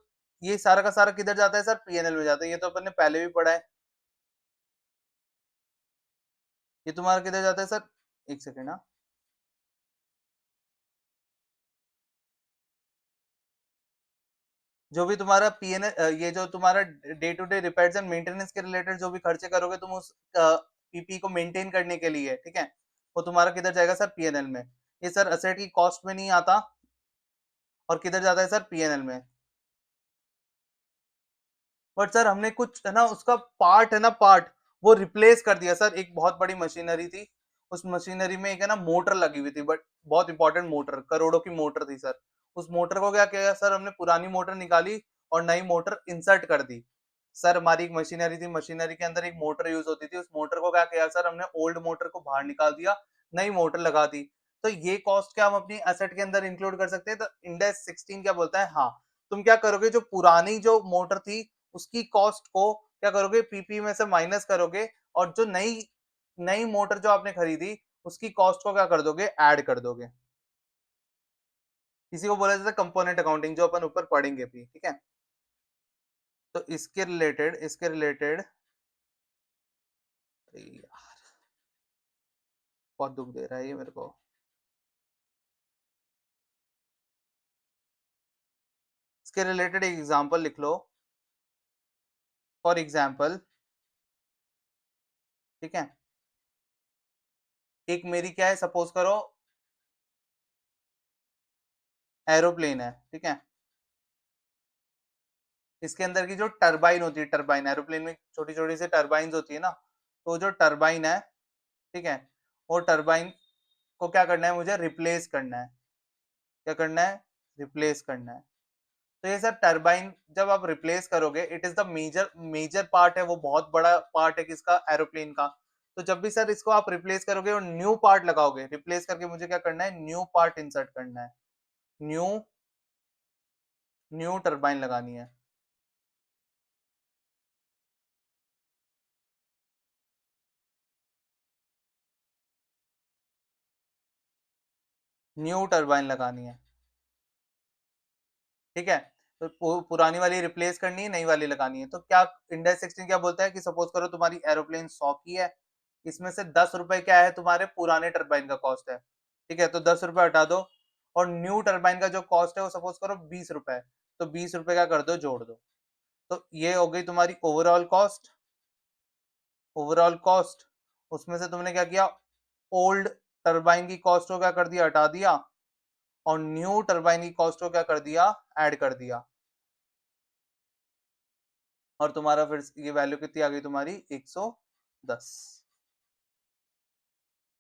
[SPEAKER 1] ये सारा का सारा किधर जाता है सर? पीएनएल में जाता है। ये तो अपन ने पहले भी पढ़ा है। ये तुम्हारा किधर जाता है सर? एक सेकेंड, हाँ। जो भी तुम्हारा पीएनएल, ये जो तुम्हारा day to day repairs and maintenance के रिलेटेड जो भी खर्चे करोगे तुम उस पीपी को मेंटेन करने के लिए, ठीक है, वो तुम्हारा किधर जाएगा सर? पीएनएल में। ये सर असेट की कॉस्ट में नहीं आता, और किधर जाता है सर? पीएनएल में। बट सर हमने कुछ है ना उसका पार्ट है ना, पार्ट वो रिप्लेस कर दिया सर। एक बहुत बड़ी मशीनरी थी, उस मशीनरी में एक है ना मोटर लगी हुई थी, बट बहुत इंपॉर्टेंट मोटर, करोड़ों की मोटर थी सर। उस मोटर को क्या किया सर? हमने पुरानी मोटर निकाली और नई मोटर इंसर्ट कर दी। सर हमारी एक मशीनरी थी, मशीनरी के अंदर एक मोटर यूज होती थी, उस मोटर को क्या किया सर? हमने ओल्ड मोटर को बाहर निकाल दिया, नई मोटर लगा दी। तो ये कॉस्ट क्या हम अपनी एसेट के अंदर इंक्लूड कर सकते हैं? तो इंडेक्स 16 क्या बोलता है? हाँ। तुम क्या करोगे? जो पुरानी जो मोटर थी उसकी कॉस्ट को क्या करोगे? पीपी में से माइनस करोगे, और जो नई नई मोटर जो आपने खरीदी उसकी कॉस्ट को क्या कर दोगे? ऐड कर दोगे। इसी को बोला जाता है कंपोनेंट अकाउंटिंग, जो अपन ऊपर पढ़ेंगे भी, ठीक है। तो इसके रिलेटेड बहुत दुख दे रहा है ये मेरे को। इसके रिलेटेड एक एग्जांपल लिख लो, फॉर एग्जांपल, ठीक है। एक मेरी क्या है, सपोज करो एरोप्लेन है, ठीक है। इसके अंदर की जो टरबाइन होती है, टरबाइन, एरोप्लेन में छोटी छोटी सी टरबाइन होती है ना, तो जो टरबाइन है, ठीक है, वो टरबाइन को क्या करना है? मुझे रिप्लेस करना है। क्या करना है? रिप्लेस करना है। तो ये सर टरबाइन जब आप रिप्लेस करोगे, it is the major major part है, वो बहुत बड़ा पार्ट है किसका? एरोप्लेन का। तो जब भी सर इसको आप रिप्लेस करोगे और न्यू पार्ट लगाओगे, रिप्लेस करके मुझे क्या करना है? न्यू पार्ट इंसर्ट करना है। न्यू न्यू टरबाइन लगानी है। न्यू टरबाइन लगानी है, ठीक है। तो पुरानी वाली रिप्लेस करनी है, नई वाली लगानी है। तो क्या इंडेक्स 16 क्या बोलता है कि सपोज करो तुम्हारी एरोप्लेन 100 की है, इसमें से 10 रुपए क्या है तुम्हारे पुराने टरबाइन का कॉस्ट है, ठीक है। तो 10 रुपए हटा दो, और न्यू टरबाइन का जो कॉस्ट है वो सपोज करो 20 रुपए, तो 20 रुपए क्या कर दो, जोड़ दो। तो ये हो गई तुम्हारी ओवरऑल कॉस्ट। ओवरऑल कॉस्ट, उसमें से तुमने क्या किया, ओल्ड टरबाइन की कॉस्ट को क्या कर दिया, हटा दिया, और न्यू टरबाइन की कॉस्ट को क्या कर दिया, ऐड कर दिया। और तुम्हारा फिर ये वैल्यू कितनी आ गई तुम्हारी, 110,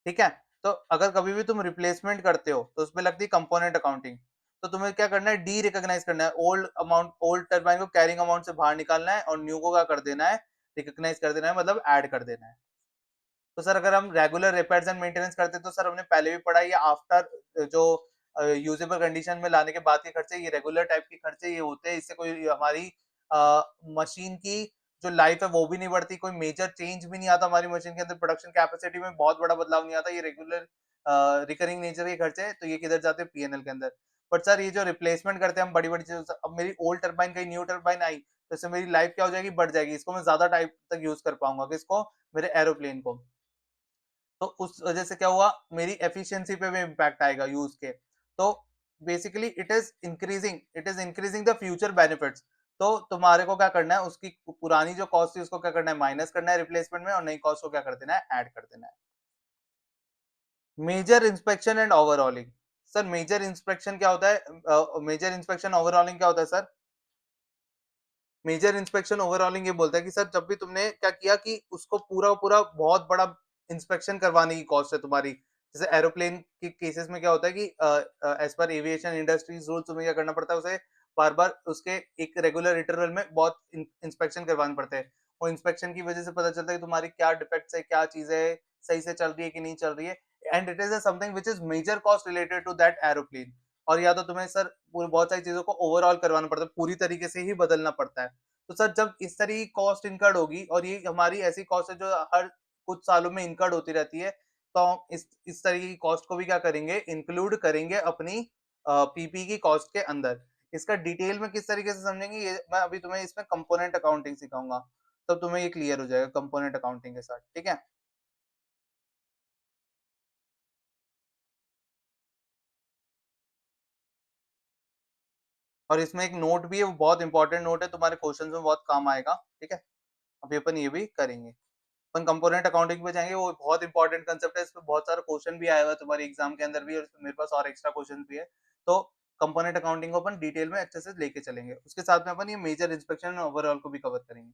[SPEAKER 1] ठीक है। तो अगर कभी भी तुम रिप्लेसमेंट करते हो तो उसमें लगती है कंपोनेंट अकाउंटिंग। तो तुम्हें क्या करना है, डी रिकॉग्नाइज करना है, ओल्ड अमाउंट, ओल्ड टरबाइन को कैरिंग अमाउंट से बाहर निकालना है, और न्यू को क्या कर देना है, रिकॉग्नाइज कर देना है, मतलब ऐड कर देना है। तो सर अगर हम रेगुलर रिपेयर्स एंड मेंटेनेंस करते हैं तो सर हमने पहले भी पढ़ा, ये आफ्टर जो यूजेबल कंडीशन में लाने के बाद के खर्चे, ये रेगुलर टाइप के खर्चे ये होते हैं। इससे कोई हमारी मशीन की जो लाइफ है वो भी नहीं बढ़ती, कोई मेजर चेंज भी नहीं आता हमारी मशीन के अंदर, प्रोडक्शन कैपेसिटी में बहुत बड़ा बदलाव नहीं आता। ये रेगुलर रिकरिंग नेचर के खर्चे हैं, तो ये किधर जाते हैं, पीएनएल के अंदर। बट सर ये जो रिप्लेसमेंट करते हैं हम बड़ी बड़ी चीजों, अब मेरी ओल्ड टरबाइन गई, न्यू टरबाइन आई, तो इससे मेरी लाइफ क्या हो जाएगी, बढ़ जाएगी, इसको मैं ज्यादा टाइम तक यूज कर पाऊंगा, किसको, मेरे एरोप्लेन को। तो उस वजह से क्या हुआ, मेरी एफिशिएंसी पे भी इम्पैक्ट आएगा यूज के। तो basically it is increasing the future benefits. तो तुम्हारे को क्या करना है, उसकी पुरानी जो कॉस्ट थी उसको क्या करना है, माइनस करना है रिप्लेसमेंट में, और नई कॉस्ट को क्या कर देना है, ऐड कर देना है। Major inspection and overhauling, sir major inspection क्या होता है, मेजर इंस्पेक्शन ओवरऑलिंग क्या होता है सर। मेजर इंस्पेक्शन ओवरऑलिंग ये बोलता है कि सर जब भी तुमने क्या किया कि उसको पूरा पूरा बहुत बड़ा इंस्पेक्शन करवाने की कॉस्ट है तुम्हारी। जैसे एरोप्लेन के केसेस में क्या होता है कि as per aviation industries rule तुम्हें क्या करना पड़ता है, उसे बार बार उसके एक रेगुलर इंटरवल में बहुत इंस्पेक्शन करवाने पड़ते हैं। और इंस्पेक्शन की वजह से पता चलता है कि तुम्हारी क्या डिफेक्ट्स है, क्या चीजें सही से चल रही है कि नहीं चल रही है। And it is something which is major cost related to that aeroplane. और या तो तुम्हें सर बहुत सारी चीजों को ओवरऑल करवाना पड़ता है, पूरी तरीके से ही बदलना पड़ता है। तो सर जब इस तरह की कॉस्ट इनकर्ड होगी, और ये हमारी ऐसी कॉस्ट है जो हर कुछ सालों में इनकर्ड होती रहती है, तो हम इस तरीके की कॉस्ट को भी क्या करेंगे, इंक्लूड करेंगे अपनी पीपी की कॉस्ट के अंदर। इसका डिटेल में किस तरीके से समझेंगे, ये मैं अभी तुम्हें इसमें कंपोनेंट अकाउंटिंग सिखाऊंगा, तब तुम्हें ये क्लियर हो जाएगा कंपोनेंट अकाउंटिंग के साथ, ठीक है। और इसमें एक नोट भी है, वो बहुत इंपॉर्टेंट नोट है, तुम्हारे क्वेश्चन में बहुत काम आएगा, ठीक है। अभी अपन ये भी करेंगे। अपन कंपोनेंट अकाउंटिंग पे जाएंगे, वो बहुत इंपॉर्टेंट कंसेप्ट है, इस पे बहुत सारा क्वेश्चन भी आया हुआ है तुम्हारे एग्जाम के अंदर भी, और मेरे पास और एक्स्ट्रा क्वेश्चन भी है। तो कंपोनेंट अकाउंटिंग को अपन डिटेल में अच्छे से लेके चलेंगे, उसके साथ में अपन ये मेजर इंस्पेक्शन और ओवरऑल को भी कवर करेंगे।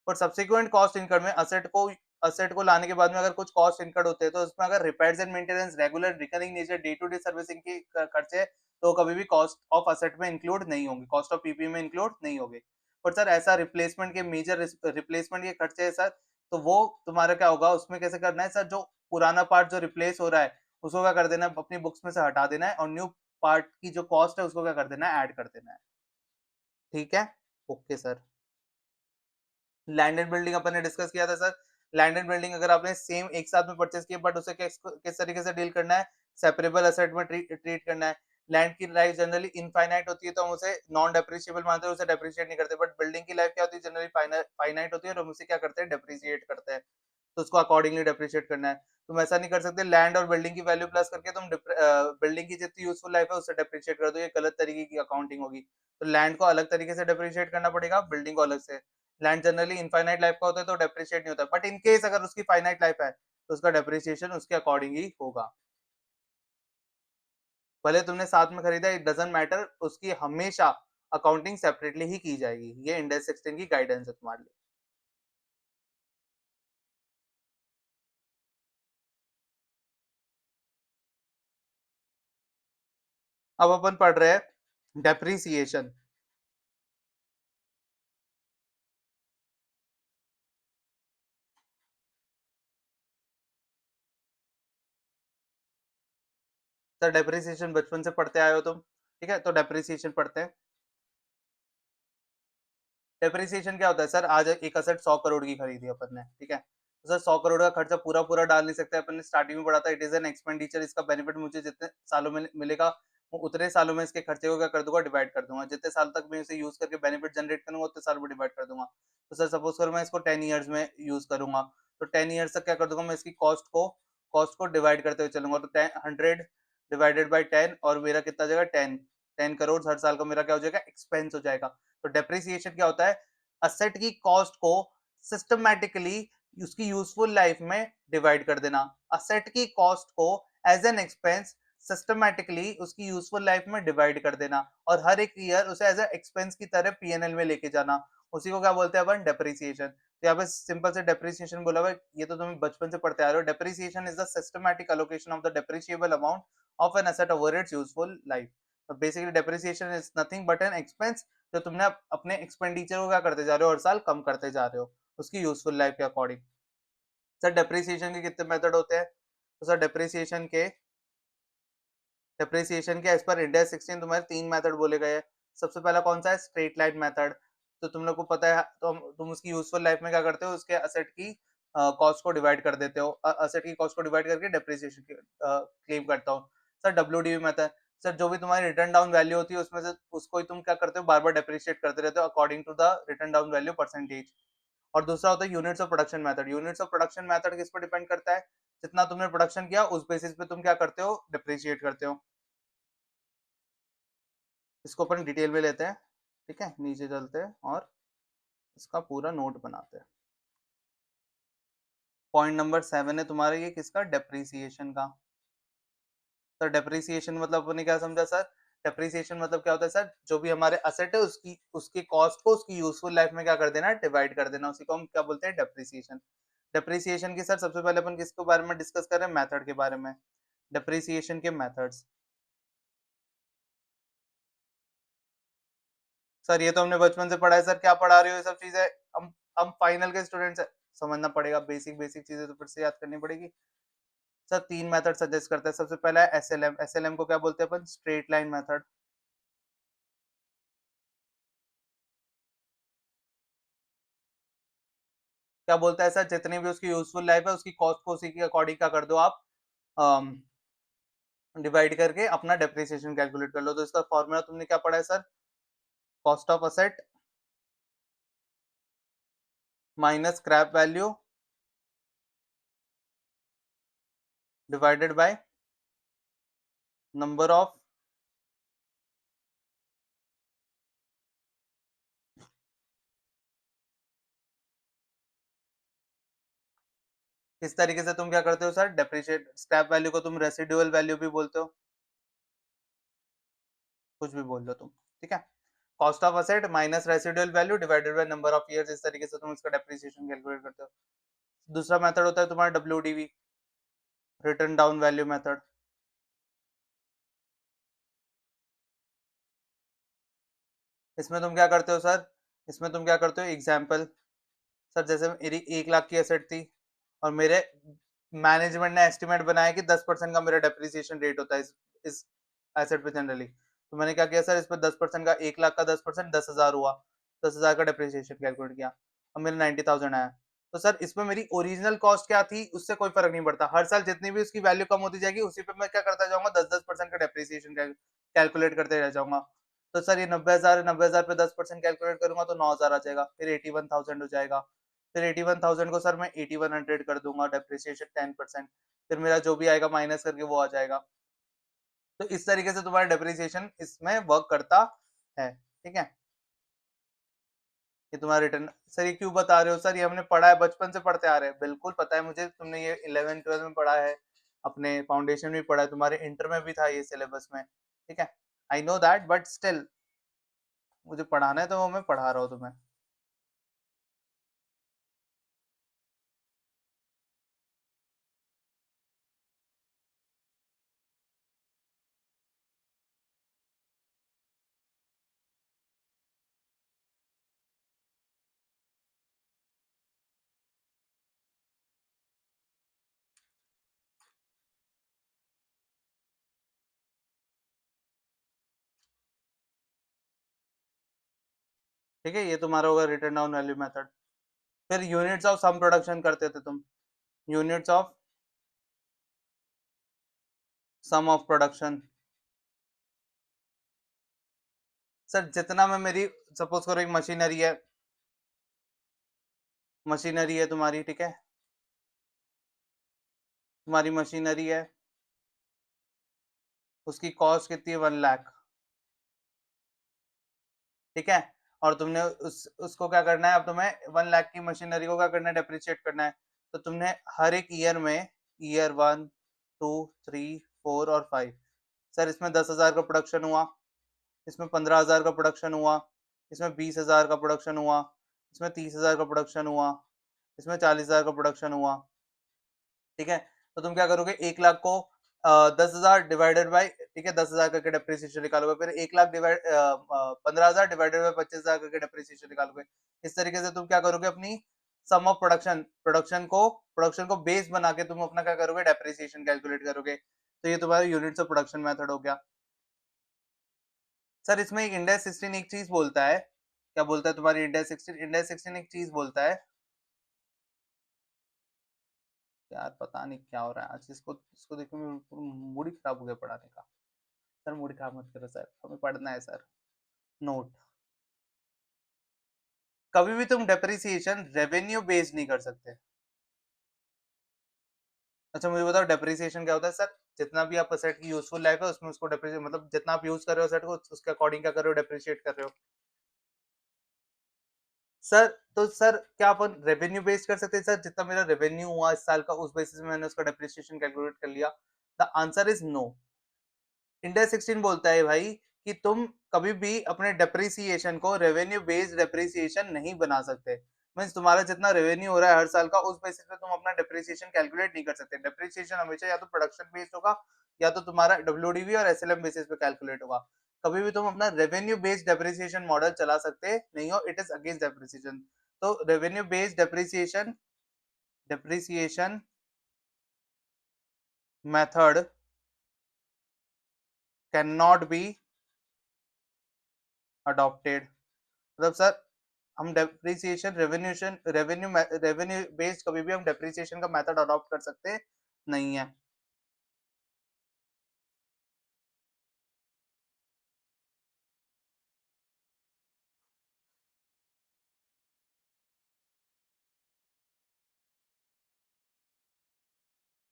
[SPEAKER 1] और सब्सिक्वेंट कॉस्ट इनकम में असेट को लाने के बाद में अगर कुछ कॉस्ट इनकर्ड होते हैं, तो उसमें अगर repairs and maintenance, regular recurring nature, day to day servicing की खर्चे, तो कभी भी कॉस्ट ऑफ असेट में इंक्लूड नहीं होंगे, कॉस्ट ऑफ पीपी में इंक्लूड नहीं होंगे। पर सर ऐसा रिप्लेसमेंट के मेजर रिप्लेसमेंट के खर्चे है सर, तो वो तुम्हारा क्या होगा, उसमें कैसे करना है सर, जो पुराना पार्ट जो रिप्लेस हो रहा है उसको क्या कर देना है, अपनी बुक्स में से हटा देना है, और न्यू पार्ट की जो कॉस्ट है उसको क्या कर देना है, ऐड कर देना है, ठीक है। Okay sir. Land and building अपन ने डिस्कस किया था सर। लैंड एंड बिल्डिंग अगर आपने सेम एक साथ में परचेस किया, बट उसे किस तरीके से डील करना है, सेपरेबल असेट में ट्रीट करना है। लैंड की लाइफ जनरली इनफाइनाइट होती है, तो हम उसे नॉन डेप्रिशिएबल मानते हैं, उसे डेप्रिशिएट नहीं करते। बट बिल्डिंग की लाइफ क्या होती है, जनरली फाइनाइट होती है, और हम उसे क्या करते हैं, डेप्रिशिएट करते हैं। तो उसको अकॉर्डिंगली डेप्रिशिएट करना है। तुम ऐसा नहीं कर सकते लैंड और बिल्डिंग की वैल्यू प्लस करके तुम बिल्डिंग की जितनी यूजफुल लाइफ है उससे डेप्रिशिएट कर दो, ये गलत तरीके की अकाउंटिंग होगी। तो लैंड को अलग तरीके से डेप्रिशिएट करना पड़ेगा, बिल्डिंग को अलग से। लैंड जनरली इनफाइनाइट लाइफ का होता है तो डेप्रिशिएट नहीं होता, बट इन केस अगर उसकी फाइनाइट लाइफ है तो उसका डेप्रिसिएशन उसके अकॉर्डिंग ही होगा। भले तुमने साथ में खरीदा, इट डजंट मैटर, उसकी हमेशा अकाउंटिंग सेपरेटली ही की जाएगी। ये इंडेक्स 16 की गाइडेंस है तुम्हारे लिए। अब अपन पढ़ रहे हैं डेप्रिसिएशन। सर डेप्रिसिएशन बचपन से पढ़ते आए हो तुम, ठीक है, तो डेप्रिसिएशन पढ़ते हैं। डेप्रिसिएशन क्या होता है सर, आज एक असेट 100 करोड़ की खरीदी अपन ने, ठीक है, तो सर 100 करोड़ का खर्चा पूरा पूरा डाल नहीं सकते अपन ने, स्टार्टिंग में पढ़ा था इट इज एन एक्सपेंडिचर, इसका बेनिफिट मुझे जितने सालों में मिलेगा वो उतने सालों में इसके खर्चे को क्या कर दूंगा, डिवाइड कर दूंगा, जितने साल तक मैं इसे यूज करके बेनिफिट जनरेट करूंगा उतने साल में डिवाइड कर दूंगा। तो सर सपोज करो मैं इसको 10 ईयर्स में यूज करूंगा, तो 10 ईयर्स तक क्या कर दूंगा मैं इसकी कॉस्ट को डिवाइड करते हुए चलूंगा, तो 100 डिवाइडेड बाई 10 और मेरा कितना जाएगा 10 करोड़ हर साल का मेरा क्या हो जाएगा, एक्सपेंस हो जाएगा। तो डेप्रिसिएशन क्या होता है, असेट की कॉस्ट को सिस्टमैटिकली उसकी यूजफुल लाइफ में डिवाइड कर देना, असेट की कॉस्ट को एज एन एक्सपेंस सिस्टमैटिकली उसकी यूजफुल लाइफ में डिवाइड कर देना और हर एक ईयर उसे एज ए एक्सपेंस की तरह पीएनएल में लेके जाना, उसी को क्या बोलते हैं अपन, डेप्रिसिएशन। तो यहाँ पे सिंपल से डेप्रिसिएशन बोला हुआ है, ये तो तुम बचपन से पढ़ते आ रहे हो, depreciation is the systematic allocation of the depreciable amount of an asset over its useful life. तो basically depreciation is nothing but an expense जो तुमने अपने एक्सपेंडिचर को क्या करते जा रहे हो, हर साल कम करते जा रहे हो उसकी यूजफुल लाइफ के अकॉर्डिंग। सर डेप्रिसिएशन के कितने मेथड होते हैं, तो सर डेप्रिसिएशन के एज पर इंडिया 16 तुम्हारे 3 मेथड बोले गए हैं। सबसे पहला कौन सा है, स्ट्रेट लाइन मेथड। तो तुम लोग को पता है, तो तुम उसकी यूजफुल लाइफ में क्या करते हो, उसके असेट की कॉस्ट को डिवाइड कर देते हो, असेट की कॉस्ट को डिवाइड करके डेप्रिसिएशन क्लेम करता हूँ। सर डब्ल्यूडीवी मेथड, सर जो भी तुम्हारी रिटर्न डाउन वैल्यू होती है उसमें से उसको ही तुम क्या करते हो, बार बार डेप्रिशिएट करते रहते हो according to the return down value percentage. और दूसरा होता है units of production method. Units of production method किस पर डिपेंड करता है, जितना तुमने प्रोडक्शन किया उस बेसिस पे तुम क्या करते हो, डिप्रिशिएट करते हो। इसको अपन डिटेल में लेते हैं, ठीक है, नीचे चलते हैं और इसका पूरा नोट बनाते हैं। पॉइंट नंबर 7 है तुम्हारा ये किसका, डेप्रिसिएशन का। सर डेप्रिसिएशन मतलब अपने क्या समझा सर, डेप्रिसिएशन मतलब क्या होता है सर, जो भी हमारे असेट है उसकी उसकी कॉस्ट को उसकी यूजफुल लाइफ में क्या कर देना, डिवाइड कर देना, उसी को हम क्या बोलते हैं, डेप्रिसिएशन। डेप्रिसिएशन की सर सबसे पहले अपन किसके बारे में डिस्कस कर रहे हैं, मेथड के बारे में। डेप्रिसिएशन के मेथड्स, सर ये तो हमने बचपन से पढ़ा है सर, क्या पढ़ा रहे हो ये सब चीजें, हम फाइनल के स्टूडेंट्स है, समझना पड़ेगा, बेसिक बेसिक चीजें तो फिर से याद करनी पड़ेगी। सर 3 मेथड सजेस्ट करते हैं, सबसे पहला है एसएलएम। एसएलएम को क्या बोलते हैं अपन, स्ट्रेट लाइन मेथड। क्या बोलता है सर, जितनी भी उसकी यूजफुल लाइफ है उसकी कॉस्ट को उसी के अकॉर्डिंग क्या कर दो आप, डिवाइड करके अपना डेप्रिसिएशन कैलकुलेट कर लो। तो इसका फॉर्मूला तुमने क्या पढ़ा है sir, cost of asset minus scrap value divided by number of, इस तरीके से तुम क्या करते हो सर, डेप्रिशिएट, स्क्रैप वैल्यू को तुम रेसिडुअल वैल्यू भी बोलते हो, कुछ भी बोल लो तुम, ठीक है। Cost of asset minus residual value divided by number of years, इस तरीके से तुम इसका डेप्रिसिएशन कैलकुलेट करते हो। दूसरा मेथड होता है तुम्हारा WDV, return down value method. इसमें तुम क्या करते हो सर, इसमें तुम क्या करते हो, एग्जाम्पल, सर जैसे मेरी 1 लाख की एसेट थी और मेरे मैनेजमेंट ने एस्टिमेट बनाया कि 10% का मेरा डेप्रिसिएशन रेट होता है इस एसेट पे जनरली, तो मैंने क्या किया सर, इस पर 10% का, 1 लाख का 10%, 10,000 हुआ, 10,000 का डेप्रिसिएशन कैलकुलेट किया, अब मेरा 90,000 आया। तो सर इसमें मेरी ओरिजिनल कॉस्ट क्या थी उससे कोई फर्क नहीं पड़ता, हर साल जितनी भी उसकी वैल्यू कम होती जाएगी उसी पे मैं क्या करता जाऊंगा, 10-10% का डेप्रिसिएशन कैलकुलेट करते रह जाऊंगा। तो सर ये 90,000, 90,000 पे 10% कैलकुलेट करूंगा तो 9,000 आ जाएगा, फिर 81,000 हो जाएगा, फिर 81,000 को सर मैं 8100 कर दूंगा, डेप्रिसिएशन 10%, फिर मेरा जो भी आएगा माइनस करके वो आ जाएगा। तो इस तरीके से तुम्हारा डेप्रिसिएशन इसमें वर्क करता है, ठीक है। ये तुम्हारा रिटर्न, सर ये क्यों बता रहे हो सर, ये हमने पढ़ा है, बचपन से पढ़ते आ रहे हैं, बिल्कुल पता है मुझे, तुमने ये 11 12 में पढ़ा है, अपने फाउंडेशन में पढ़ा है, तुम्हारे इंटर में भी था ये सिलेबस में, ठीक है। I know that but still मुझे पढ़ाना है तो वो मैं पढ़ा रहा हूँ तुम्हें। ठीक है, ये तुम्हारा होगा रिटन डाउन वैल्यू मेथड। फिर यूनिट्स ऑफ सम प्रोडक्शन करते थे तुम, units of some of production. Sir जितना में मेरी, सपोज करो एक मशीनरी है तुम्हारी, ठीक है, तुम्हारी मशीनरी है, उसकी कॉस्ट कितनी है 1 लाख, ठीक है, और तुमने उसको क्या करना है, अब तुम्हें 1 लाख की मशीनरी को क्या करना है, डेप्रिशिएट करना है। तो तुमने हर एक ईयर में, ईयर 1, 2, 3, 4 और 5, सर इसमें 10,000 का प्रोडक्शन हुआ, इसमें 15,000 का प्रोडक्शन हुआ, इसमें 20,000 का प्रोडक्शन हुआ, इसमें 30,000 का प्रोडक्शन हुआ, इसमें 40,000 का प्रोडक्शन हुआ, ठीक है। तो तुम क्या करोगे, 1 लाख को 10,000 डिवाइडेड बाई, ठीक है, 10,000 करके डेप्रिसिएशन निकालोगे, फिर 1 लाख डिवाइड 15,000 डिवाइडेड बाई 25,000 करके डेप्रिसिएशन निकालोगे। इस तरीके से तुम क्या करोगे, अपनी सम ऑफ प्रोडक्शन, प्रोडक्शन को बेस बना के तुम अपना क्या करोगे, डेप्रिसिएशन कैलकुलेट करोगे। तो ये तुम्हारा यूनिट्स ऑफ प्रोडक्शन मेथड हो गया। सर इसमें एक इंडेक्स 16 एक चीज बोलता है, क्या बोलता है तुम्हारी इंडेक्स 16, इंडेक्स 16 एक चीज बोलता है, यार पता नहीं क्या हो रहा है आज, इसको इसको देखो, मूड ही खराब हो गया पढ़ाने का। सर मूड खराब मत करो सर, हमें पढ़ना है सर। नोट, कभी भी तुम डेप्रिसिएशन रेवेन्यू बेस्ड नहीं कर सकते। अच्छा मुझे बताओ डेप्रिसिएशन क्या होता है सर, जितना भी आप असेट की यूजफुल लाइफ है उसमें उसको डेप्रिसिएट, मतलब जितना आप यूज कर रहे हो असेट को, उसके अकॉर्डिंग क्या कर रहे हो, डेप्रिसिएट कर रहे हो। सर तो सर क्या अपन रेवेन्यू बेस्ड कर सकते हैं, सर जितना मेरा रेवेन्यू हुआ इस साल का उस बेसिस में मैंने उसका डेप्रिसिएशन कैलकुलेट कर लिया। The answer is no. Index 16 बोलता है भाई कि तुम कभी भी अपने डेप्रिसिएशन को रेवेन्यू बेस्ड डेप्रिसिएशन नहीं बना सकते। मींस तुम्हारा जितना रेवेन्यू हो रहा है हर साल का उस बेसिस पे तुम अपना डेप्रिसिएशन कैलकुलेट नहीं कर सकते। डेप्रिसिएशन हमेशा या तो प्रोडक्शन बेस्ड होगा या तो तुम्हारा डब्ल्यूडीवी और एसएलएम बेसिस पे कैलकुलेट होगा। कभी भी तुम अपना रेवेन्यू बेस्ड डेप्रिसिएशन मॉडल चला सकते नहीं हो, इट इज अगेंस्ट डेप्रिसिएशन। तो revenue based depreciation depreciation method can not be adopted. मतलब सर हम डेप्रिसिएशन रेवेन्यू बेस्ड कभी भी हम डेप्रिसिएशन का मेथड अडॉप्ट कर सकते नहीं है।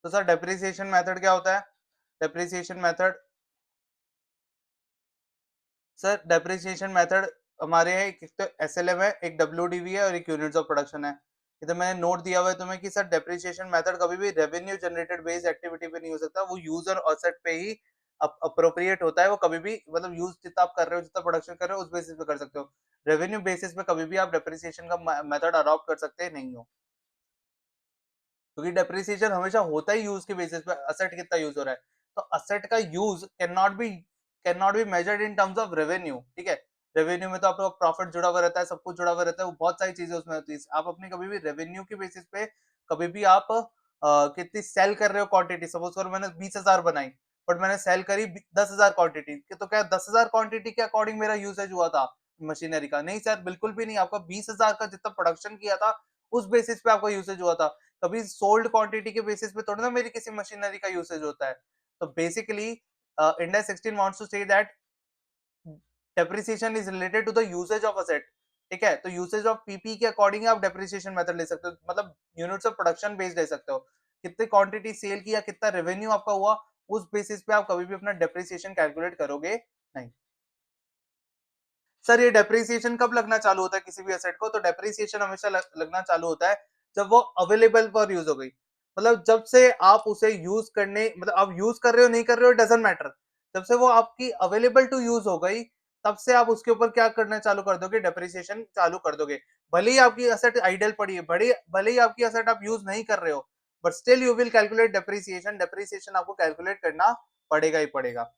[SPEAKER 1] तो सर डेप्रिसिएशन मेथड क्या होता है, depreciation method, sir depreciation method हमारे है, एक तो एसएलएम है, एक डब्ल्यूडीवी है और एक यूनिट्स ऑफ प्रोडक्शन है। इधर मैंने नोट दिया हुआ है तुम्हें कि सर डेप्रिसिएशन मेथड कभी भी रेवेन्यू जनरेटेड बेस्ड एक्टिविटी पे नहीं हो सकता, वो यूजर एसेट पे ही अप्रोप्रिएट होता है। वो कभी भी मतलब यूज जितना आप कर रहे हो, जितना प्रोडक्शन कर रहे हो उस बेसिस पे कर सकते हो। रेवेन्यू बेसिस पे कभी भी आप डेप्रिसिएशन का मेथड अडॉप्ट कर सकते नहीं हो, क्योंकि डेप्रिसिएशन हमेशा होता ही यूज के बेसिस पे, असेट कितना यूज हो रहा है। तो असेट का use can not be measured in terms of revenue, ठीक है। रेवेन्यू में तो आपका प्रॉफिट जुड़ा हुआ रहता है, सब कुछ जुड़ा हुआ रहता है, वो बहुत सारी चीजें उसमें होती है। आप अपनी कभी भी रेवेन्यू के बेसिस पे कभी भी आप कितनी सेल कर रहे हो क्वांटिटी, सपोज करो मैंने 20,000 बनाई बट मैंने सेल करी 10,000 क्वांटिटी, तो क्या 10,000 क्वांटिटी के अकॉर्डिंग मेरा यूसेज हुआ था मशीनरी का? नहीं सर, बिल्कुल भी नहीं। आपका 20,000 का जितना प्रोडक्शन किया था उस बेसिस पे आपका यूसेज हुआ था। कभी सोल्ड क्वांटिटी के बेसिस पे थोड़ी ना मेरी किसी मशीनरी का यूसेज होता है। तो basically index 16 wants to say that depreciation is related to the usage of asset, ठीक है। तो यूसेज ऑफ पीपी के अकॉर्डिंग आप डेप्रिसिएशन मेथड ले सकते हो, मतलब यूनिट्स ऑफ प्रोडक्शन बेस्ड ले सकते हो। कितनी क्वांटिटी सेल किया, कितना रेवेन्यू आपका हुआ, उस बेसिस पे आप कभी भी अपना डेप्रिसिएशन कैलकुलेट करोगे नहीं। सर ये डेप्रिसिएशन कब लगना चालू होता है किसी भी एसेट को? तो डेप्रिसिएशन हमेशा लगना चालू होता है जब वो अवेलेबल फॉर यूज हो गई। मतलब जब से आप उसे यूज करने, मतलब आप यूज कर रहे हो नहीं कर रहे हो डजंट मैटर, जब से वो आपकी अवेलेबल टू यूज हो गई तब से आप उसके ऊपर क्या करना चालू कर दोगे, डेप्रिसिएशन चालू कर दोगे। भले ही आपकी एसेट आइडल पड़ी है, भले भले ही आपकी एसेट आप यूज नहीं कर रहे हो, but still you will calculate depreciation. Depreciation आपको कैलकुलेट करना पड़ेगा ही पड़ेगा।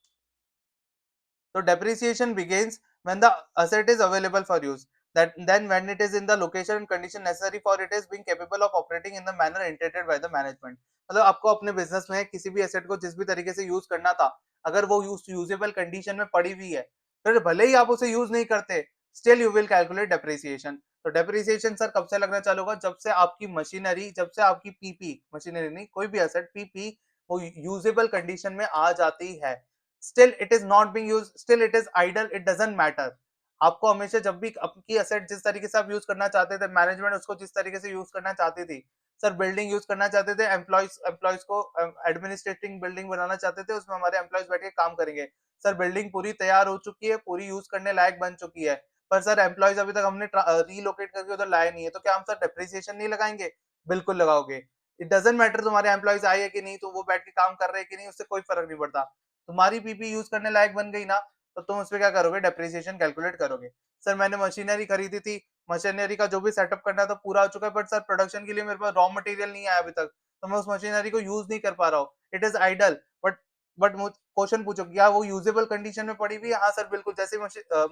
[SPEAKER 1] So depreciation begins when the asset is available for use. That then when it is in the location and condition necessary for it is being capable of operating in the manner intended by the management. मतलब आपको अपने बिजनेस में किसी भी एसेट को जिस भी तरीके से यूज करना था, अगर वो यूजेबल कंडीशन में पड़ी हुई है, फिर भले ही आप उसे यूज नहीं करते still you will calculate depreciation. तो डेप्रिसिएशन सर कब से लगना चालू होगा? जब से आपकी मशीनरी, जब से आपकी पीपी, मशीनरी नहीं कोई भी एसेट, पीपी वो यूजेबल कंडीशन में आ जाती है। Still it is not being used, still it is idle, it doesn't matter. आपको हमेशा जब भी आपकी एसेट जिस तरीके से आप यूज करना चाहते थे, मैनेजमेंट उसको जिस तरीके से यूज करना चाहती थी, सर बिल्डिंग यूज करना चाहते थे, एम्प्लॉयज एम्प्लॉयज को एडमिनिस्ट्रेटिंग बिल्डिंग बनाना चाहते थे, उसमें हमारे एम्प्लॉयज बैठ के काम करेंगे। सर बिल्डिंग पूरी तैयार हो चुकी है, पूरी यूज करने लायक बन चुकी है, पर सर एम्प्लॉयज अभी तक हमने रीलोकेट करके उधर लाए नहीं है, तो क्या हम सर डेप्रिसिएशन नहीं लगाएंगे? बिल्कुल लगाओगे। इट डजंट मैटर तुम्हारे एम्प्लॉयज आए है कि नहीं, तो वो बैठ के काम कर रहे हैं कि नहीं, उससे कोई फर्क नहीं पड़ता। तुम्हारी पीपी यूज करने लायक बन गई ना, तो तुम उसपे क्या करोगे? डेप्रिसिएशन कैलकुलेट करोगे। सर मैंने मशीनरी खरीदी थी, मशीनरी का जो भी सेटअप करना था पूरा हो चुका है, बट सर प्रोडक्शन के लिए मेरे पास रॉ मटेरियल नहीं आया अभी तक, तो मैं उस मशीनरी को यूज नहीं कर पा रहा हूँ, it is idle. But question पूछो क्या वो यूजेबल कंडीशन में पड़ी हुई है? हाँ सर बिल्कुल, जैसे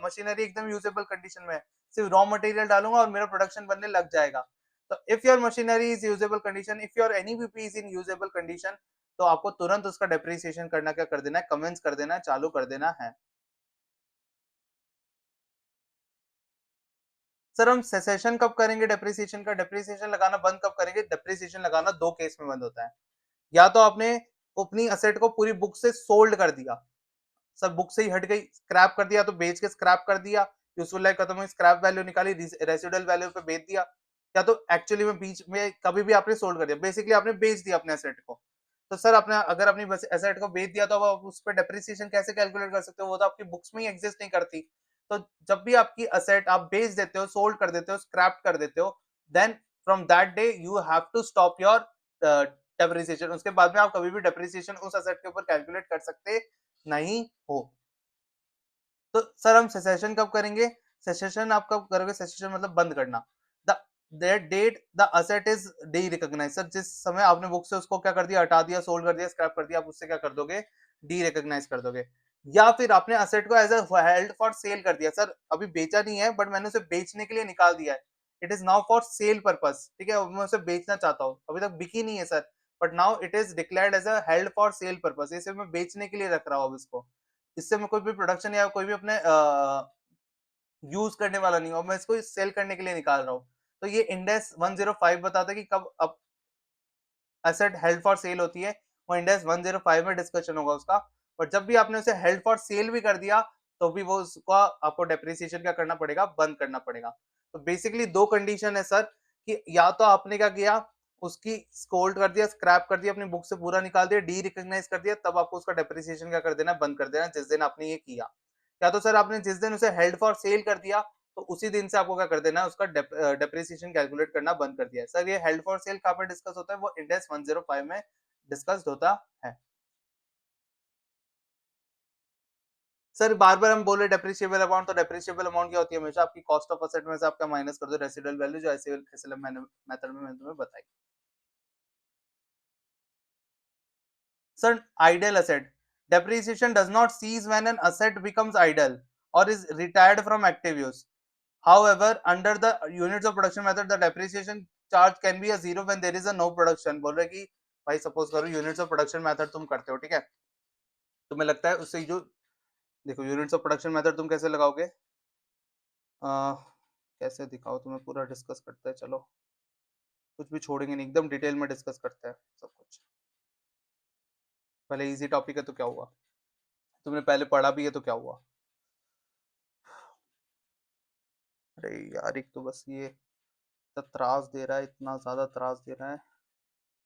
[SPEAKER 1] मशीनरी एकदम यूजेबल कंडीशन में है, सिर्फ रॉ मटेरियल डालूंगा और मेरा प्रोडक्शन बनने लग जाएगा। तो if your machinery is usable condition, if your any BP is in usable condition, तो आपको तुरंत उसका डेप्रिसिएशन करना क्या कर देना है? कमेंस कर देना है, चालू कर देना है। सर हम सेसेशन कब करेंगे डेप्रिसिएशन का? डेप्रिसिएशन लगाना बंद कब करेंगे? डेप्रिसिएशन लगाना दो केस में बंद होता है। या तो आपने अपनी असेट को पूरी बुक से सोल्ड कर दिया, सब बुक से ही हट गई, स्क्रैप कर दिया, तो बेच के स्क्रैप कर दिया, यूजफुल लाइफ खत्म हुई, स्क्रैप वैल्यू निकाली, रेसिडुअल वैल्यू पे बेच दिया। या तो एक्चुअली में बीच में कभी भी आपने सोल्ड कर दिया, बेसिकली आपने बेच दिया अपने एसेट को। तो सर आपने अगर अपनी एसेट को बेच दिया, तो अब आप उस पर डेप्रिसिएशन कैसे कैलकुलेट कर सकते हो? वो तो आपकी बुक्स में ही एग्जिस्ट नहीं करती। तो जब भी आपकी एसेट आप बेच देते हो, सोल्ड कर देते हो, स्क्रैप कर देते हो, then from that day you have to stop your depreciation. उसके बाद में आप कभी भी डेप्रिसिएशन उस एसेट के ऊपर कैलकुलेट कर सकते नहीं हो। तो सर हम सेसेशन कब करेंगे? सेसेशन आप कब करोगे? सेसेशन मतलब बंद करना। The date the asset is derecognise. Sir जिस समय आपने बुक से उसको क्या कर दिया? हटा दिया, सोल्ड कर दिया, स्क्रैप कर दिया, आप उससे क्या कर दोगे? डी रिकॉग्नाइज कर दोगे। या फिर आपने असेट को as a held for sale कर दिया, सर अभी बेचा नहीं है, बट मैंने उसे बेचने के लिए निकाल दिया है, it is now for sale purpose. ठीक है, मैं उसे बेचना चाहता हूँ, अभी तक बिकी नहीं है sir, but now it is declared as a held for sale purpose, इसे मैं बेचने के लिए रख रहा हूँ अब इसको, इससे मैं कोई भी प्रोडक्शन या कोई भी अपने यूज करने वाला नहीं हूँ, मैं इसको सेल करने के लिए निकाल रहा हूँ। तो ये इंड एस 105 बताता है कि कब अब एसेट हेल्ड फॉर सेल होती है, वो इंड एस 105 में डिस्कशन होगा उसका। और जब भी आपने उसे हेल्ड फॉर सेल भी कर दिया, तो भी वो उसका आपको डेप्रिसिएशन क्या करना पड़ेगा? बंद करना पड़ेगा। तो बेसिकली दो कंडीशन है सर, कि या तो आपने क्या किया, उसकी स्कोल्ड कर दिया, स्क्रैप कर दिया, अपनी बुक से पूरा निकाल दिया, डी रिकॉग्नाइज कर दिया, तब आपको उसका डेप्रिसिएशन क्या कर देना? बंद कर देना, जिस दिन आपने ये किया। या तो सर आपने जिस दिन उसे हेल्ड फॉर सेल कर दिया, तो उसी दिन से आपको क्या कर देना है? उसका डेप्रिसिएशन कैलकुलेट करना बंद कर दिया है। सर ये हेल्ड फॉर सेल कहाँ पे डिस्कस होता है? वो इंड एस 105 में डिस्कस्ड होता है। सर बार-बार हम बोल रहे डेप्रिशिएबल अमाउंट, तो डेप्रिशिएबल अमाउंट क्या होती है? हमेशा आपकी कॉस्ट ऑफ एसेट में से आपका माइनस कर दो रेसिडुअल वैल्यू, जो एसएलएम मैंने मेथड में मैंने तुम्हें बताई। Sir, idle asset. Depreciation does not cease when an asset becomes idle or is retired from active use. However, under the units of production method, the depreciation charge can be a zero when there is a no production. बोल रहे कि भाई सपोज करो यूनिट्स ऑफ प्रोडक्शन मेथड तुम करते हो, ठीक है, तुम्हें लगता है उससे जो, देखो यूनिट्स ऑफ प्रोडक्शन मेथड तुम कैसे लगाओगे? कैसे दिखाओ तुम्हें, पूरा डिस्कस करते हैं, चलो कुछ भी छोड़ेंगे नहीं, एकदम डिटेल में डिस्कस करते हैं सब कुछ। पहले इजी टॉपिक है तो क्या हुआ, तुमने पहले पढ़ा भी है तो क्या हुआ? अरे यार एक तो बस ये इतना त्रास दे रहा है, इतना ज्यादा त्रास दे रहा है,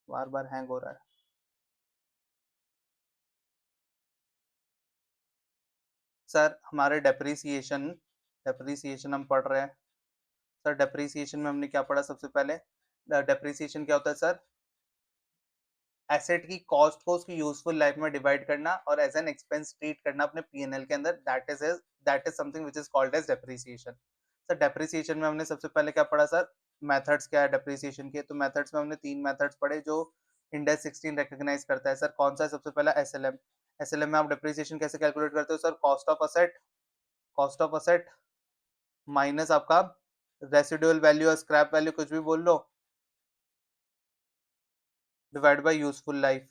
[SPEAKER 1] बार बार हैंग हो रहा है। सर हमारे डेप्रिसिएशन, डेप्रिसिएशन हम पढ़ रहे हैं। सर डेप्रिसिएशन में हमने क्या पढ़ा सबसे पहले? डेप्रिसिएशन क्या होता है सर? एसेट की कॉस्ट को उसकी यूजफुल लाइफ में डिवाइड करना और एज एन एक्सपेंस ट्रीट करना अपने पीएनएल के अंदर, that is something which is called as depreciation. Sir depreciation में हमने सबसे पहले क्या पढ़ा सर? मेथड्स क्या है डेप्रिसिएशन के? तो मेथड्स में हमने तीन मेथड्स पढ़े जो इंडेक्स 16 रिकॉग्नाइज करता है। सर कौन सा है? सबसे पहला एसएलएम। एसएलएम में आप डेप्रिसिएशन कैसे कैलकुलेट करते हो sir? Cost of asset, cost of asset minus आपका रेसिडुअल वैल्यू या स्क्रैप वैल्यू, कुछ भी बोल लो, divide by useful life.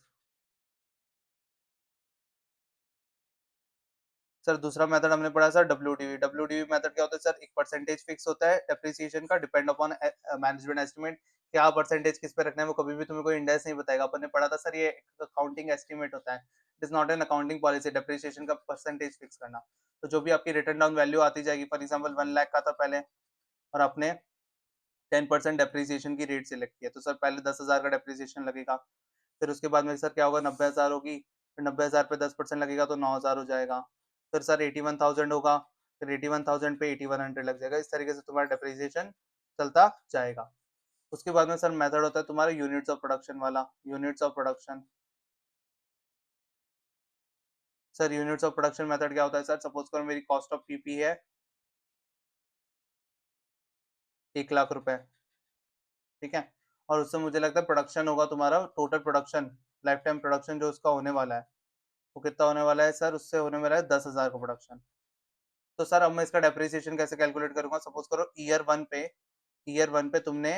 [SPEAKER 1] Sir दूसरा मेथड हमने पढ़ा सर डब्ल्यूडीवी। डब्ल्यूडीवी मेथड क्या होता है सर, एक परसेंटेज फिक्स होता है डेप्रिसिएशन का, डिपेंड अपॉन मैनेजमेंट एस्टिमेट। क्या परसेंटेज किस पे रखना है वो कभी भी तुम्हें कोई इंडेक्स नहीं बताएगा। अपन ने पढ़ा था सर ये अकाउंटिंग एस्टिमेट होता है, it is not an accounting policy depreciation का परसेंटेज फिक्स करना। तो जो भी आपकी रिटर्न डाउन वैल्यू आती जाएगी, फॉर एग्जाम्पल 1 लाख का था पहले, और आपने 10% डेप्रिसिएशन की रेट सिलेक्ट किया, तो सर पहले 10,000 का डेप्रिसिएशन लगेगा। फिर उसके बाद में सर क्या होगा, 90,000 होगी, फिर 90,000 पे 10% लगेगा तो 9,000 हो जाएगा। फिर सर 81,000 होगा, फिर 81,000 पे 8100 लग जाएगा। इस तरीके से तुम्हारा डेप्रिसिएशन चलता जाएगा। उसके बाद में सर मेथड होता है तुम्हारा यूनिट्स ऑफ प्रोडक्शन वाला। Units of production, sir units of production method क्या होता है सर, सपोज करो मेरी कॉस्ट ऑफ पीपी है 1 लाख रुपए, ठीक है, और उससे मुझे लगता है प्रोडक्शन होगा तुम्हारा, total production, life time production जो उसका होने वाला है वो कितना होने वाला है सर, उससे होने वाला है 10,000 का प्रोडक्शन। तो सर अब मैं इसका डेप्रिसिएशन कैसे कैलकुलेट करूंगा, सपोज करो ईयर 1 पे तुमने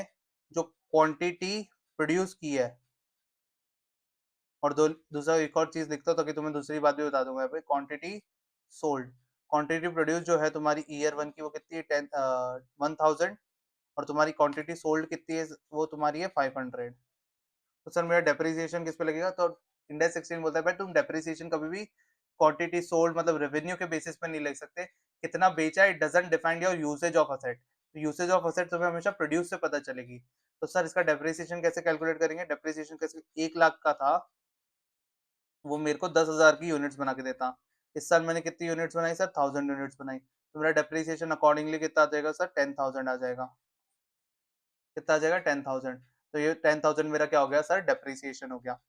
[SPEAKER 1] जो क्वांटिटी प्रोड्यूस की है, और दूसरा एक और चीज लिखता हूँ ताकि तुम्हें दूसरी बात भी बता दूंगा यहाँ पे, क्वांटिटी सोल्ड। क्वांटिटी प्रोड्यूस जो है तुम्हारी ईयर 1 की वो कितनी है, 1000, और तुम्हारी क्वांटिटी सोल्ड कितनी है, वो तुम्हारी है 500। तो सर मेरा डेप्रिसिएशन किस पे लगेगा, तो इंडेक्स 16 बोलता है भाई तुम डेप्रिसिएशन कभी भी क्वांटिटी सोल्ड मतलब रेवेन्यू के बेसिस पे नहीं लिख सकते। कितना बेचा, it doesn't define your usage of asset. तो यूसेज ऑफ असेट तुम्हें हमेशा प्रोड्यूस से पता चलेगी। तो सर इसका डेप्रिसिएशन कैसे कैलकुलेट करेंगे, डेप्रिसिएशन कैसे, 1 लाख का था वो मेरे को 10,000 की यूनिट्स बना के देता। इस साल मैंने कितनी यूनिट्स बनाई सर, 1000 यूनिट्स बनाई, तो मेरा डेप्रिसिएशन अकॉर्डिंगली कितना आ जाएगा सर, 10,000 आ जाएगा। कितना आ जाएगा, 10,000। तो ये 10,000 मेरा क्या हो गया सर, डेप्रिसिएशन हो गया।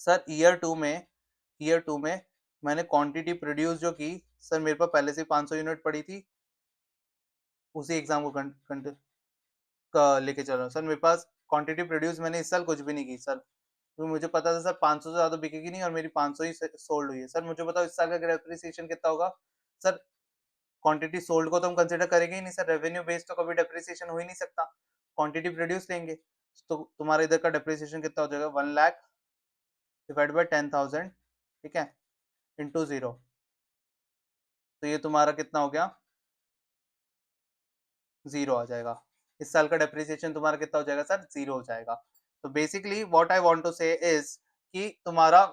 [SPEAKER 1] सर ईयर 2 में मैंने क्वांटिटी प्रोड्यूस जो की, सर मेरे पास पहले से 500 यूनिट पड़ी थी, उसी एग्जाम को लेके चल रहा हूँ। सर मेरे पास क्वांटिटी प्रोड्यूस मैंने इस साल कुछ भी नहीं की सर, क्योंकि मुझे पता था सर 500 से ज्यादा बिकेगी नहीं, और मेरी 500 ही सोल्ड हुई है। सर मुझे बताओ इस साल का डेप्रिसिएशन कितना होगा सर। क्वांटिटी सोल्ड को तो हम कंसिडर करेंगे ही नहीं सर, रेवेन्यू बेस्ड तो कभी डेप्रिसिएशन हो ही नहीं सकता, क्वांटिटी प्रोड्यूस लेंगे। तो तुम्हारे इधर का डेप्रिसिएशन कितना हो जाएगा, 1 लाख डिवाइड बाई 10,000, ठीक है, इंटू 0। तो ये तुम्हारा कितना हो गया, 0 आ जाएगा। इस साल का डेप्रिसिएशन तुम्हारा कितना हो जाएगा सर, 0 हो जाएगा। तो basically what I want to say is कि तुम्हारा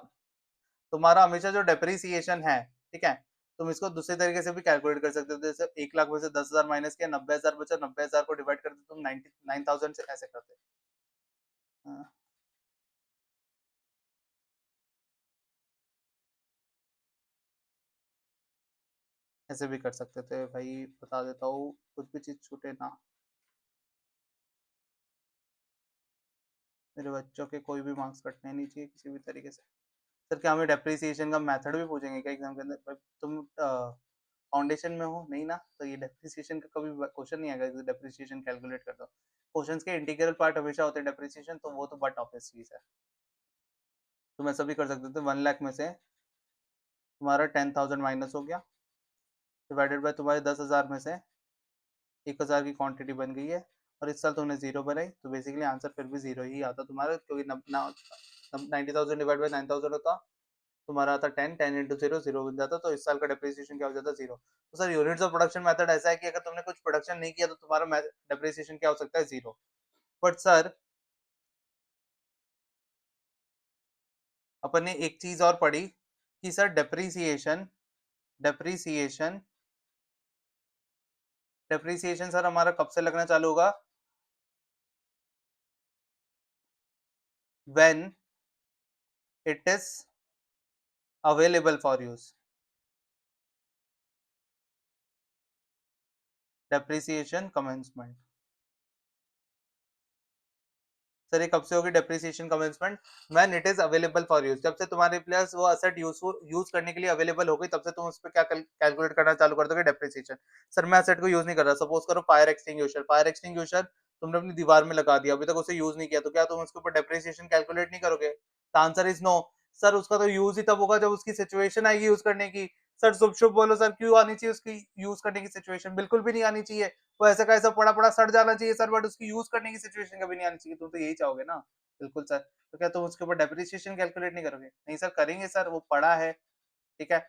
[SPEAKER 1] तुम्हारा हमेशा जो डेप्रिसिएशन है, ठीक है, तुम इसको दूसरे तरीके से भी कैलकुलेट कर सकते हो। जैसे 1 लाख में से 10,000 माइनस किया, 90,000 बचा, 90,000 को डिवाइड करते तुम 99,000 से, ऐसे करते। हाँ, ऐसे भी कर सकते थे भाई, बता देता हूँ, कुछ भी चीज छूटे ना। मेरे बच्चों के कोई भी मार्क्स कटने नहीं चाहिए किसी भी तरीके से। सर क्या हमें डेप्रिसिएशन का मेथड भी पूछेंगे क्या एग्जाम के अंदर, भाई तुम फाउंडेशन में हो नहीं ना, तो ये डेप्रिसिएशन का कभी क्वेश्चन नहीं आएगा, डेप्रिसिएशन कैलकुलेट कर दो। क्वेश्चंस के इंटीग्रल पार्ट हमेशा होते हैं डेप्रिसिएशन, तो वो तो बट ऑब्वियस चीज है। तो मैं सभी कर सकते थे, 1 लाख में से तुम्हारा 10,000 माइनस हो गया, डिवाइडेड बाय तुम्हारे 10,000 में से 1,000 की क्वांटिटी बन गई है, और इस साल तुमने 0 बनाई, तो बेसिकली आंसर फिर भी 0 ही आता तुम्हारा, क्योंकि 90,000 डिवाइड बाई 9,000 होता, तुम्हारा आता 10 इंटू 0, 0 बन जाता, तो इस साल का डेप्रिसिएशन क्या हो जाता, 0। तो sir units of production method ऐसा है कि अगर तुमने कुछ प्रोडक्शन नहीं किया तो तुम्हारा डेप्रिसिएशन क्या हो सकता है, 0। बट सर अपन ने एक चीज और पढ़ी कि सर डेप्रिसिएशन डेप्रिसिएशन सर हमारा कब से लगना चालू होगा, when it is available for use. Depreciation commencement, sir ये कब से होगी depreciation commencement, when it is available for use. जब से तुम्हारे प्लेस वो असेट यूज करने के लिए अवेलेबल हो गई, तब से तुम उस पर क्या कैलकुलेट करना चालू कर दोगे, डेप्रिसिएशन। सर मैं असेट को यूज नहीं कर रहा, सपोज करो फायर एक्सटिंग्विशर तुमने अपनी दीवार में लगा दिया, अभी तक उसे यूज नहीं किया, तो क्या तुम उसके ऊपर डेप्रिसिएशन कैलकुलेट नहीं करोगे, the answer is no. Sir उसका तो यूज ही तब होगा जब उसकी सिचुएशन आएगी यूज करने की। सर शुभ शुभ बोलो सर, क्यों आनी चाहिए उसकी यूज करने की सिचुएशन, बिल्कुल भी नहीं आनी चाहिए। वो ऐसा का ऐसा पड़ा पड़ा सड़ जाना चाहिए सर, बट उसकी यूज करने की सिचुएशन कभी नहीं आनी चाहिए, तुम तो यही चाहोगे ना। बिल्कुल सर, तो क्या तुम उसके ऊपर डेप्रिसिएशन कैलकुलेट नहीं करोगे, नहीं सर करेंगे सर, वो पड़ा है, ठीक है।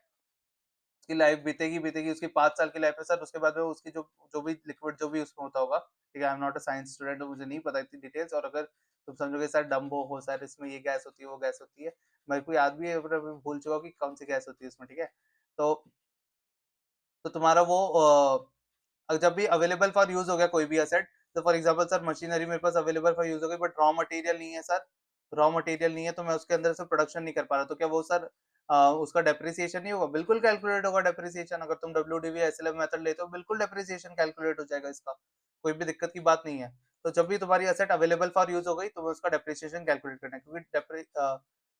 [SPEAKER 1] उसकी लाइफ बीतेगी बीतेगी, उसकी 5 साल की लाइफ है सर, उसके बाद में उसकी जो जो भी लिक्विड जो भी उसमें होता होगा, ठीक है, I am not a science student, तो मुझे नहीं पता इतनी डिटेल्स, और अगर तुम समझोगे सर डम्बो हो सर, इसमें ये गैस होती है, वो गैस होती है, मेरे को याद भी है पर अभी भूल चुका हूँ कि कौन सी गैस होती है उसमें, ठीक है। तो तुम्हारा वो जब भी अवेलेबल फॉर यूज हो गया कोई भी एसेट, तो फॉर एग्जांपल सर मशीनरी मेरे पास अवेलेबल फॉर यूज हो गई, बट रॉ मटेरियल नहीं है सर, रॉ मटेरियल नहीं है, तो मैं उसके अंदर से प्रोडक्शन नहीं कर पा रहा, तो क्या वो सर उसका डेप्रिसिएशन नहीं होगा? बिल्कुल कैलकुलेट होगा डेप्रिसिएशन, अगर तुम डब्ल्यूडीवी एसएलएफ मेथड लेते हो बिल्कुल डेप्रिसिएशन कैलकुलेट हो जाएगा इसका, कोई भी दिक्कत की बात नहीं है। तो जब भी तुम्हारी एसेट अवेलेबल फॉर यूज हो गई, तुम्हें उसका डेप्रिसिएशन कैलकुलेट करना है, क्योंकि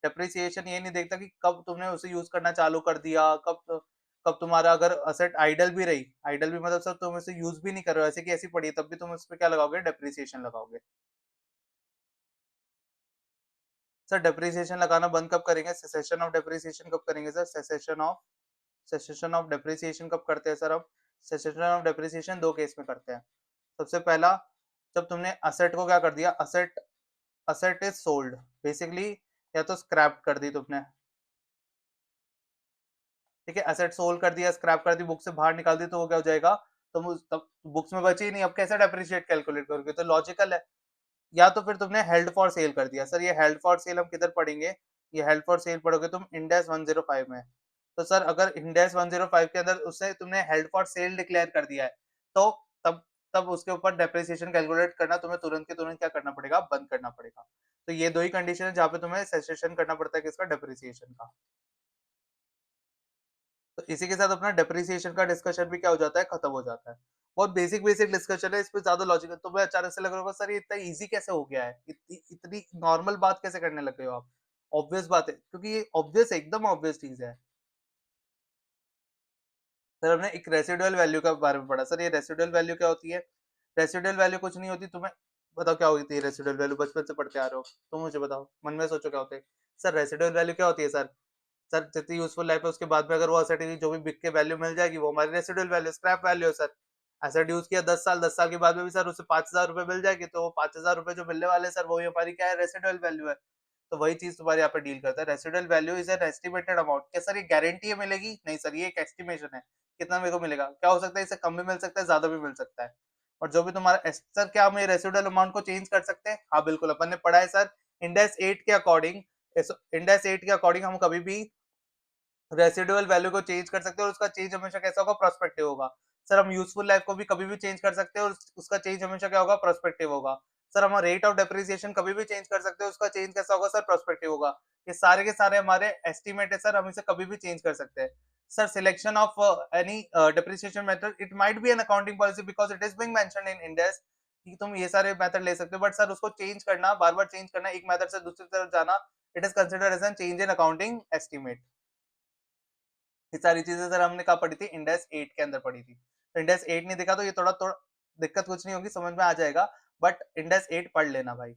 [SPEAKER 1] डेप्रिसिएशन ये नहीं देखता कि कब तुमने उसे यूज करना चालू कर दिया, कब कब तुम्हारा अगर असेट आइडल भी रही, आइडल भी मतलब सर तुम इसे यूज भी नहीं कर रहे हो, ऐसे की ऐसी पड़ी है, तब भी तुम उस पे क्या लगाओगे? डेप्रिसिएशन लगाओगे। सर डेप्रिसिएशन लगाना बंद कब करेंगे? सेसेशन ऑफ डेप्रिसिएशन कब करेंगे सर? सेसेशन ऑफ डेप्रिसिएशन कब करते हैं सर हम? सेसेशन ऑफ डेप्रिसिएशन दो केस में करते हैं। सबसे पहला, जब तुमने असेट को क्या कर दिया, asset asset is sold basically, या तो स्क्रैप कर दी तुमने, ठीक है, एसेट सोल्ड कर दिया, स्क्रैप कर दी, बुक से बाहर निकाल दी, तो वो क्या हो जाएगा? तुम तब बुक्स में बची ही नहीं, अब कैसे डेप्रिशिएट कैलकुलेट करोगे? तो लॉजिकल है। या तो फिर तुमने हेल्ड फॉर सेल कर दिया, सर ये हेल्ड फॉर सेल हम किधर पढ़ेंगे? ये हेल्ड फॉर सेल पढ़ोगे तुम इंडेक्स 105 में। तो सर अगर इंडेक्स 105 के अंदर उससे तुमने हेल्ड फॉर सेल डिक्लेयर कर दिया है, तो तब तब उसके ऊपर डेप्रिसिएशन कैलकुलेट करना तुम्हें तुरंत के तुरंत क्या करना पड़ेगा? बंद करना पड़ेगा। तो ये दो ही कंडीशन है जहाँ पे तुम्हें सेसेशन करना पड़ता है किसका? डेप्रिसिएशन का। तो इसी के साथ अपना डेप्रिसिएशन का डिस्कशन भी क्या हो जाता है? खत्म हो जाता है। बहुत बेसिक बेसिक डिस्कशन है, इस पे ज्यादा लॉजिकल, तो मैं अचानक से लग रहा होगा सर ये इतना इजी कैसे हो गया है, इतनी इतनी नॉर्मल बात कैसे करने लग गए हो आप? ऑब्वियस बात है, क्योंकि ये ऑब्वियस एकदम ऑब्वियस चीज है। सर हमने एक रेसिडुअल वैल्यू के बारे में पढ़ा, सर ये रेसिडुअल वैल्यू क्या होती है? रेसिडुअल वैल्यू कुछ नहीं होती, तुम्हें बताओ क्या होती है रेसिडुअल वैल्यू? बचपन से पढ़ते आ रहे हो, तुम मुझे बताओ, मन में सोचो क्या होते हैं। सर रेसिडुअल वैल्यू क्या होती है सर? सर जितनी यूजफुल लाइफ है उसके बाद में अगर वो एसेट जो भी बिक के वैल्यू मिल जाएगी, वो हमारी रेसिडुअल वैल्यू, स्क्रैप वैल्यू है सर। एसेट यूज किया 10 साल, 10 साल के बाद में भी सर उसे 5,000 रुपए मिल जाएगी, तो वो 5,000 रुपए जो मिलने वाले सर, वही हमारी क्या है? रेसिडुअल वैल्यू है। तो वही चीज तुम्हारे यहाँ पे डील करता है, residual value is an estimated amount. क्या सर ये गारंटी है मिलेगी? नहीं सर, ये एक एस्टिमेशन है, कितना मेरे को मिलेगा, क्या हो सकता है इससे कम भी मिल सकता है, ज्यादा भी मिल सकता है। और जो भी तुम्हारा सर, क्या हम ये रेसिडुअल अमाउंट को चेंज कर सकते हैं? हाँ बिल्कुल, अपन ने पढ़ा है सर, इंडेक्स 8 के अकॉर्डिंग, इंडेक्स 8 के अकॉर्डिंग हम कभी भी रेसिडुअल वैल्यू को चेंज कर सकते हैं, और उसका चेंज हमेशा कैसा होगा? प्रोस्पेक्टिव होगा। सर हम यूजफुल लाइफ को भी कभी भी चेंज कर सकते हैं, और उसका चेंज हमेशा क्या होगा? प्रोस्पेक्टिव होगा। सर हम रेट ऑफ डेप्रिसिएशन कभी भी चेंज कर सकते हैं, उसका चेंज कैसा होगा? सर प्रोस्पेक्टिव होगा। ये सारे के सारे हमारे एस्टिमेट है सर, हम इसे कभी भी चेंज कर सकते हैं। Sir selection of any depreciation method, it might be an accounting policy because it is being mentioned in index, कि तुम ये सारे मेथड ले सकते हो, बट सर उसको चेंज करना, बार बार चेंज करना, एक मेथड से दूसरी तरफ जाना, it is considered as an change in accounting estimate. ये सारी चीजें सर हमने कहा पढ़ी थी? इंडेक्स 8 के अंदर पढ़ी थी। तो इंडेक्स 8 नहीं देखा तो ये थोड़ा थोड़ा दिक्कत कुछ नहीं होगी, समझ में आ जाएगा, बट इंडेक्स 8 पढ़ लेना भाई।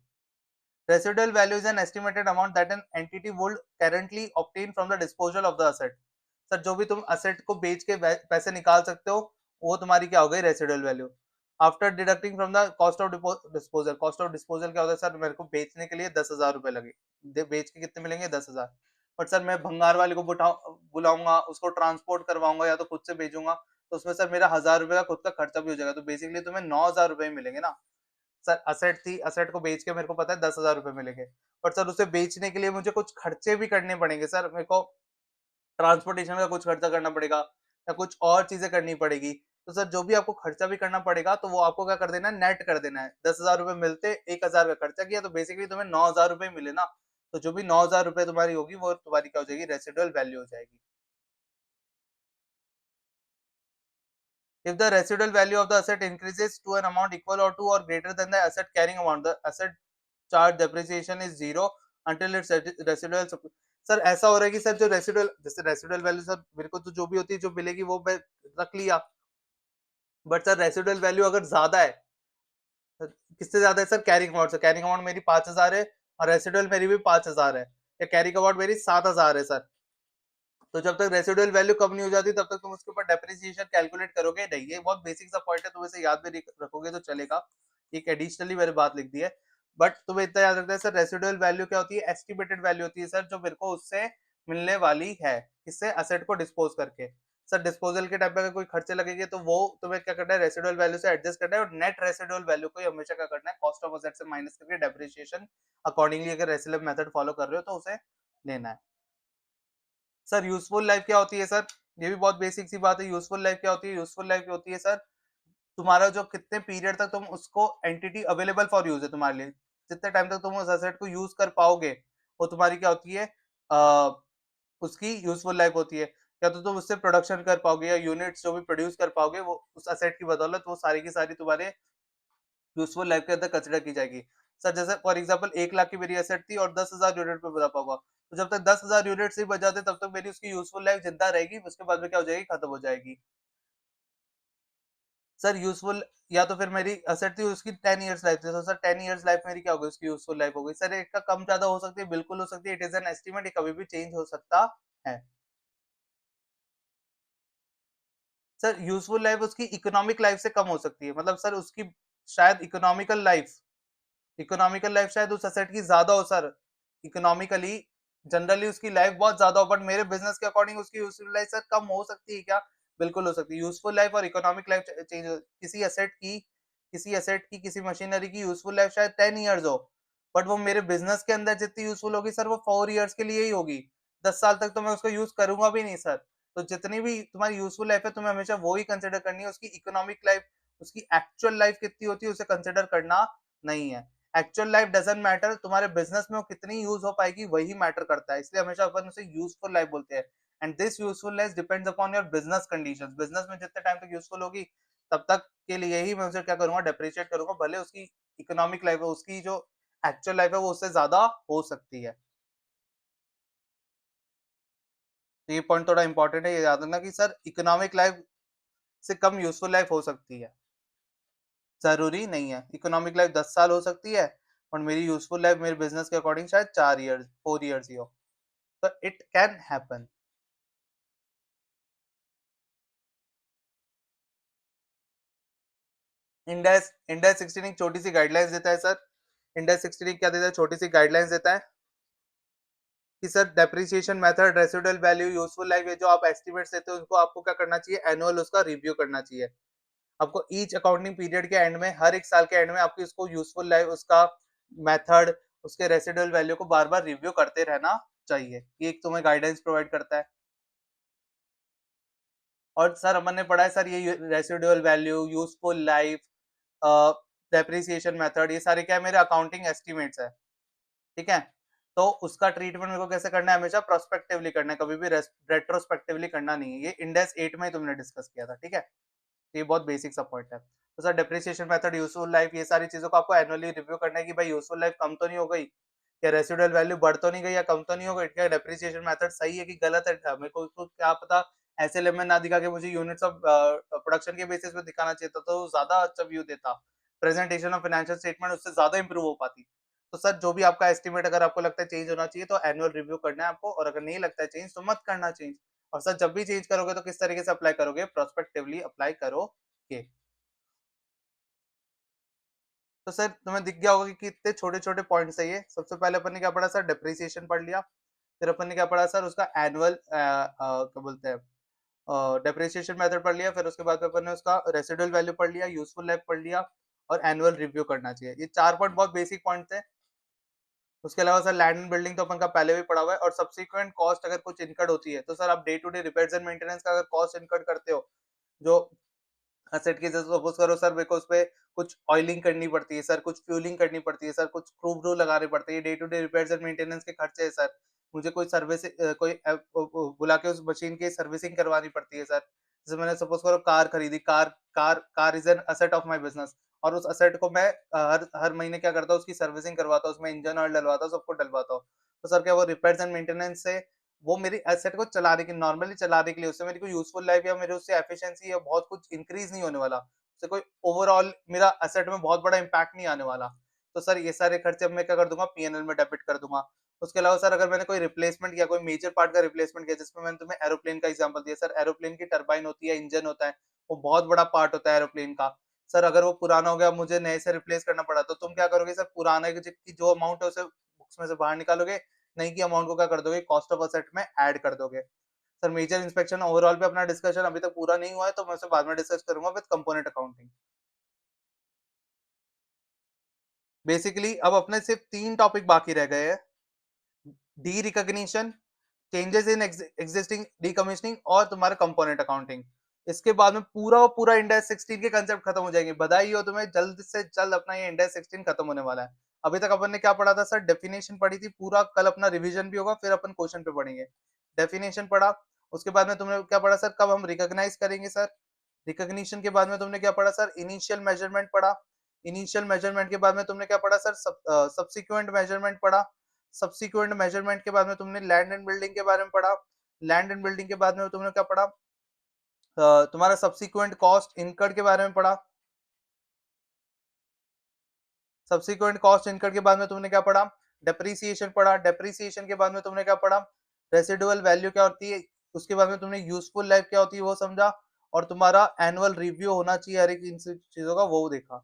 [SPEAKER 1] Residual value is an estimated amount that an entity would currently obtain from the disposal of the asset. Sir जो भी तुम असेट को बेच के पैसे निकाल सकते हो, वो तुम्हारी क्या हो गई? Residual value. After deducting from the cost of disposal, cost of disposal क्या होता है सर? मेरे को बेचने के लिए 10,000 रुपए लगे, बेच के कितने मिलेंगे? 10,000। बट सर मैं भंगार वाले को बुलाऊंगा, उसको ट्रांसपोर्ट करवाऊंगा, या तो खुद से भेजूंगा, तो उसमें सर मेरा 1,000 रुपए का खुद का खर्चा भी हो जाएगा, तो बेसिकली तुम्हें 9,000 रुपए मिलेंगे ना। सर असेट थी, असेट को बेच के मेरे को पता है 10,000 रुपए मिलेंगे, बट सर उसे बेचने के लिए मुझे कुछ खर्चे भी करने पड़ेंगे सर, मेरे को ट्रांसपोर्टेशन का कुछ खर्चा करना पड़ेगा, या कुछ और चीजें करनी पड़ेगी। तो सर जो भी आपको खर्चा भी करना पड़ेगा, तो वो आपको क्या कर देना है? नेट कर देना है। 10,000 रुपए मिलते, 1,000 का खर्चा किया, तो बेसिकली तुम्हें 9,000 रुपए मिले ना। तो जो भी 9,000 रुपए तुम्हारी होगी, वो तुम्हारी क्या हो जाएगी? रेसिडुअल वैल्यू हो जाएगी। If the residual value of the asset increases to an amount equal or to or greater than the asset carrying amount, the asset charge depreciation is zero until its residual sir ऐसा हो रहा है कि सर जो रेसिडुअल, जैसे रेसिडुअल वैल्यू सर मेरे को तो जो भी होती है, जो मिलेगी वो मैं रख लिया, बट सर रेसिडुअल वैल्यू अगर ज्यादा है, किससे ज्यादा है सर? कैरिंग अमाउंट से। कैरिंग अमाउंट मेरी 5,000 है, और रेसिडुअल मेरी भी 5,000 है, या कैरिंग अमाउंट मेरी 7,000 है सर। तो जब तक रेसिडुअल वैल्यू कम नहीं हो जाती, तब तक तुम उसके ऊपर डेप्रिसिएशन कैलकुलेट करोगे नहीं। ये बहुत बेसिक सा पॉइंट है, तुम इसे याद भी रखोगे तो चलेगा। एक एडिशनली मैंने बात लिख दी है, बट तुम्हें इतना याद रखना है सर, रेसिडुअल वैल्यू क्या होती है? एस्टिमेटेड वैल्यू होती है सर, जो मेरे को उससे मिलने वाली है, किससे? असेट को डिस्पोज करके। सर डिस्पोजल के टाइम पे अगर कोई खर्चे लगेंगे तो वो तुम्हें क्या करना है, रेसिडुअल वैल्यू से एडजस्ट करना है और नेट रेसिडुअल वैल्यू को ही हमेशा क्या करना है, कॉस्ट ऑफ असेट से माइनस करके डेप्रिसिएशन अकॉर्डिंगली अगर रेसिलव मेथड फॉलो कर रहे हो तो उसे लेना है। सर यूज़फुल लाइफ क्या होती है सर? ये भी बहुत बेसिक सी बात है, यूज़फुल लाइफ क्या होती है? यूज़फुल लाइफ होती है सर, तुम्हारा जो कितने पीरियड तक तुम उसको एंटिटी अवेलेबल फॉर यूज़ है तुम्हारे लिए, जितने टाइम तक तुम उस एसेट को यूज़ कर पाओगे, वो तुम्हारी क्या होती है, उसकी यूज़फुल लाइफ होती है। या तो तुम उससे प्रोडक्शन कर पाओगे या यूनिट्स जो भी प्रोड्यूस कर पाओगे, वो उस एसेट की बदौलत वो सारी की सारी तुम्हारे यूज़फुल लाइफ के अंदर कंसिडर की जाएगी। सर जैसे फॉर एग्ज़ाम्पल 1 लाख की मेरी एसेट थी और 10,000 यूनिट पे बना पाऊँगा। तो जब तक 10,000 यूनिट्स नहीं बच जाते तब तक मेरी उसकी यूज़फुल लाइफ ज़िंदा रहेगी, उसके बाद में क्या हो जाएगी, खत्म हो जाएगी। सर यूज़फुल या तो फिर मेरी एसेट थी उसकी 10 इयर्स लाइफ थी, तो सर 10 इयर्स लाइफ मेरी क्या होगी, उसकी यूज़फुल लाइफ हो गई। सर एक का कम ज़्यादा हो सकती है, बिल्कुल हो सकती है, इट इज़ एन एस्टीमेट, ये कभी भी चेंज हो सकता है। सर यूज़फुल लाइफ उसकी इकोनॉमिक लाइफ से कम हो सकती है, मतलब सर उसकी शायद इकोनॉमिकल लाइफ शायद उस एसेट की ज़्यादा हो सर, इकोनॉमिकली जनरली उसकी लाइफ बहुत ज़्यादा हो, बट मेरे बिज़नेस के अकॉर्डिंग उसकी यूज़फुल लाइफ सर कम हो सकती है क्या? बिल्कुल हो सकती है। यूज़फुल लाइफ और इकोनॉमिक लाइफ चेंज किसी एसेट की, किसी मशीनरी की यूज़फुल लाइफ शायद 10 इयर्स हो, बट वो मेरे बिज़नेस के अंदर जितनी यूज़फुल होगी सर वो 4 इयर्स के लिए ही होगी। 10 साल तक तो मैं उसको यूज़ करूँगा भी नहीं सर। तो जितनी भी तुम्हारी यूज़फुल लाइफ है तुम्हें हमेशा वो ही कंसिडर करनी है, उसकी इकोनॉमिक लाइफ, उसकी एक्चुअल लाइफ कितनी होती है उसे कंसिडर करना नहीं है। एक्चुअल लाइफ डज़न्ट मैटर, तुम्हारे बिज़नेस में वो कितनी यूज़ हो पाएगी वही मैटर करता है। इसलिए हमेशा अपन उसे यूज़फुल लाइफ बोलते हैं and this usefulness depends upon your business conditions. Business में जितने टाइम तक यूज़फुल होगी, तब तक के लिए ही मैं उसे क्या करूँगा, डेप्रिशिएट करूँगा, भले उसकी इकोनॉमिक लाइफ है, उसकी जो एक्चुअल लाइफ है वो उससे ज़्यादा हो सकती है। तो ये पॉइंट थोड़ा इंपॉर्टेंट है, ये याद रखना कि सर इकोनॉमिक लाइफ से कम यूज़फुल लाइफ हो सकती है। ज़रूरी नहीं है। इकोनॉमिक लाइफ 10 साल हो सकती है और मेरी यूज़फुल लाइफ मेरे बिज़नेस के अकॉर्डिंग शायद 4 इयर्स, 4 इयर्स ही हो। तो it can happen. End AS 16 एक छोटी-सी गाइडलाइंस देता है सर। इंड एस 16 क्या देता है, छोटी-सी गाइडलाइंस देता है कि sir depreciation method, residual value, useful life, ये जो आप एस्टिमेट्स देते हो उनको आपको क्या करना चाहिए, एनुअल उसका रिव्यू करना चाहिए। आपको ईच अकाउंटिंग पीरियड के एंड में, हर 1 साल के एंड में आपकी उसको यूज़फुल लाइफ, उसका मेथड, उसके रेसिडुअल वैल्यू को बार-बार रिव्यू करते रहना चाहिए। ये एक तुम्हें गाइडेंस प्रोवाइड करता है। और सर अपन ने पढ़ा है सर ये रेसिडुअल वैल्यू, यूज़फुल लाइफ, अ, डेप्रिसिएशन मेथड, ये सारे क्या है, मेरे अकाउंटिंग एस्टिमेट्स है, ठीक है? तो उसका ट्रीटमेंट मेरे को कैसे करना है, हमेशा प्रोस्पेक्टिवली करना है, कभी भी रेट्रोस्पेक्टिवली करना नहीं है। ये इंड एस 8 में ही तुमने डिस्कस किया था, ठीक है? ये बहुत बेसिक सा पॉइंट है। तो sir depreciation method, useful life, ये सारी चीज़ों को आपको एनुअली रिव्यू करना है कि भाई यूज़फुल लाइफ कम तो नहीं हो गई, या रेसिडुअल वैल्यू बढ़ तो नहीं गई या कम तो नहीं हो गई, क्या डेप्रिसिएशन मेथड सही है कि गलत है? मेरे को तो क्या पता, एसएलएम में ना दिखा के मुझे यूनिट्स ऑफ प्रोडक्शन के बेसिस पे दिखाना चाहिए था, तो ज़्यादा अच्छा व्यू देता। प्रेजेंटेशन ऑफ फाइनेंशियल स्टेटमेंट उससे ज़्यादा इंप्रूव हो पाती। तो सर जो भी आपका एस्टिमेट अगर आपको लगता है चेंज होना चाहिए तो एनुअल रिव्यू करना है आपको, और अगर नहीं लगता है चेंज तो मत करना चेंज। और सर जब भी चेंज करोगे तो किस तरीके से अप्लाई करोगे? प्रोस्पेक्टिवली अप्लाई करोगे। तो सर तुम्हें दिख गया होगा कि कितने छोटे-छोटे पॉइंट्स है ये। सबसे पहले अपन ने क्या पढ़ा सर, डेप्रिसिएशन पढ़ लिया। फिर अपन ने क्या पढ़ा सर, उसका एनुअल क्या बोलते हैं, डेप्रिसिएशन मेथड पढ़ लिया। फिर उसके बाद में अपन ने उसका रेसिडुअल वैल्यू पढ़ लिया, यूज़फुल लाइफ पढ़ लिया और एनुअल रिव्यू करना चाहिए। ये 4 पॉइंट बहुत बेसिक पॉइंट्स हैं। उसके अलावा सर लैंड एंड बिल्डिंग तो अपन का पहले भी पढ़ा हुआ है, और सब्सिक्वेंट कॉस्ट अगर कुछ इनकर्ड होती है तो सर आप day to day repairs and maintenance का अगर कॉस्ट इनकर्ड करते हो, जो एसेट की, जैसे सपोज करो सर मेरे को उसपे कुछ ऑयलिंग करनी पड़ती है सर, कुछ फ्यूलिंग करनी पड़ती है सर, कुछ स्क्रू व्रू लगाने पड़ते हैं, day to day repairs and maintenance के खर्चे है सर। मुझे कोई सर्विस कोई बुला के उस मशीन की सर्विसिंग करवानी पड़ती है सर। जैसे मैंने सपोज करो कार खरीदी, car is an asset of my business, और उस असेट को मैं हर हर महीने क्या करता हूँ, उसकी सर्विसिंग करवाता हूँ, उसमें इंजन ऑयल डलवाता हूँ, सब कुछ डलवाता हूँ। तो सर क्या वो रिपेयर्स एंड मेंटेनेंस से वो मेरी एसेट को चलाने की, नॉर्मली चलाने के लिए, उससे मेरी कोई यूज़फुल लाइफ या मेरे उससे एफिशिएंसी या बहुत कुछ इंक्रीज़ नहीं होने वाला। उससे कोई ओवरऑल मेरा एसेट में बहुत बड़ा इम्पैक्ट नहीं आने वाला। तो सर ये सारे खर्चे अब मैं क्या कर दूँगा, पीएनएल में डेबिट कर दूँगा। उसके अलावा सर अगर मैंने कोई रिप्लेसमेंट किया, कोई मेजर पार्ट का रिप्लेसमेंट किया, जिसमें मैंने तुम्हें एरोप्लेन का एग्ज़ाम्पल दिया। सर एरोप्लेन की टरबाइन होती है, इंजन होता है, वो बहुत बड़ा पार्ट होता है एरोप्लेन का। सर अगर वो पुराना हो गया, मुझे नए से रिप्लेस करना पड़ा, तो तुम क्या करोगे सर, पुराने की जो अमाउंट है उसे बुक्स में से बाहर निकालोगे, नई की अमाउंट को क्या कर दोगे, कॉस्ट ऑफ असेट में ऐड कर दोगे। सर मेजर इंस्पेक्शन ओवरऑल पे अपना डिस्कशन अभी तक पूरा नहीं हुआ है, तो मैं उसे बाद में डिस्कस करूंगा विद कंपोनेंट अकाउंटिंग। बेसिकली अब अपने सिर्फ 3 टॉपिक बाकी रह गए हैं, D recognition, changes in existing decommissioning और तुम्हारा कंपोनेंट अकाउंटिंग। इसके बाद में पूरा पूरा इंडेक्स 16 के कंसेप्ट खत्म हो जाएंगे। बधाई हो तुम्हें, जल्द से जल्द अपना ये इंडेक्स 16 खत्म होने वाला है। अभी तक अपन ने क्या पढ़ा था सर? डेफिनेशन पढ़ी थी, पूरा कल अपना रिवीजन भी होगा, फिर अपन क्वेश्चन पे पढ़ेंगे। डेफिनेशन पढ़ा, उसके बाद में तुमने क्या पढ़ा सर? कब हम रिकॉग्नाइज करेंगे सर? रिकॉग्निशन के बाद में तुमने क्या पढ़ा सर? इनिशियल मेजरमेंट पढ़ा। इनिशियल मेजरमेंट के बाद में तुमने क्या पढ़ा सर? सब्सिक्वेंट मेजरमेंट पढ़ा। सब्सिक्वेंट मेजरमेंट के बाद में तुमने लैंड एंड बिल्डिंग के बारे में पढ़ा। लैंड एंड बिल्डिंग के बाद में तुमने क्या पढ़ा? तुम्हारा सब्सिक्वेंट कॉस्ट इनकर्ड के बारे में पढ़ा। सब्सिक्वेंट कॉस्ट इनकर्ड के बाद में तुमने क्या पढ़ा? डेप्रिसिएशन पढ़ा। डेप्रिसिएशन के बाद में तुमने क्या पढ़ा? रेसिडुअल वैल्यू क्या होती है। उसके बाद में तुमने यूजफुल लाइफ क्या होती है वो समझा। और तुम्हारा एनुअल रिव्यू होना चाहिए हर एक इन चीजों का, वो देखा।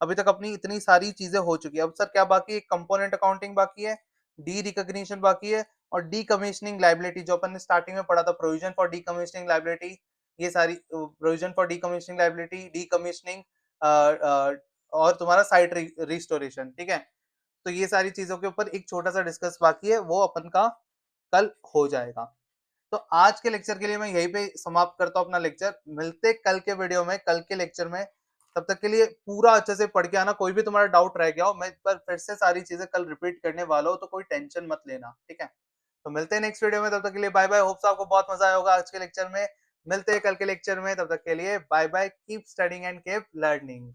[SPEAKER 1] अभी तक अपनी इतनी सारी चीजें हो चुकी है। अब सर क्या बाकी है? कंपोनेंट अकाउंटिंग बाकी है, डी रिकॉग्निशन बाकी है, और डी कमीशनिंग लाइबिलिटी जो अपन ने स्टार्टिंग में पढ़ा था, provision for D commissioning liability. ये सारी provision for D commissioning liability, D commissioning और तुम्हारा साइट रिस्टोरेशन, ठीक है। तो ये सारी चीजों के ऊपर एक छोटा सा डिस्कस बाकी है, वो अपन का कल हो जाएगा। तो आज के लेक्चर के लिए मैं यहीं पे समाप्त करता हूँ अपना लेक्चर। मिलते कल के वीडियो में, कल के लेक्चर में। तब तक के लिए पूरा अच्छे से पढ़ के आना। कोई भी तुम्हारा डाउट रह गया हो, मैं पर फिर से सारी चीजें कल रिपीट करने वाला हूँ, तो कोई टेंशन मत लेना, ठीक है। तो मिलते हैं नेक्स्ट वीडियो में, तब तक के लिए बाय बाय। होप्स आपको बहुत मजा आया होगा आज के लेक्चर में। मिलते हैं कल के लेक्चर में, तब तक के लिए bye bye. Keep studying and keep learning.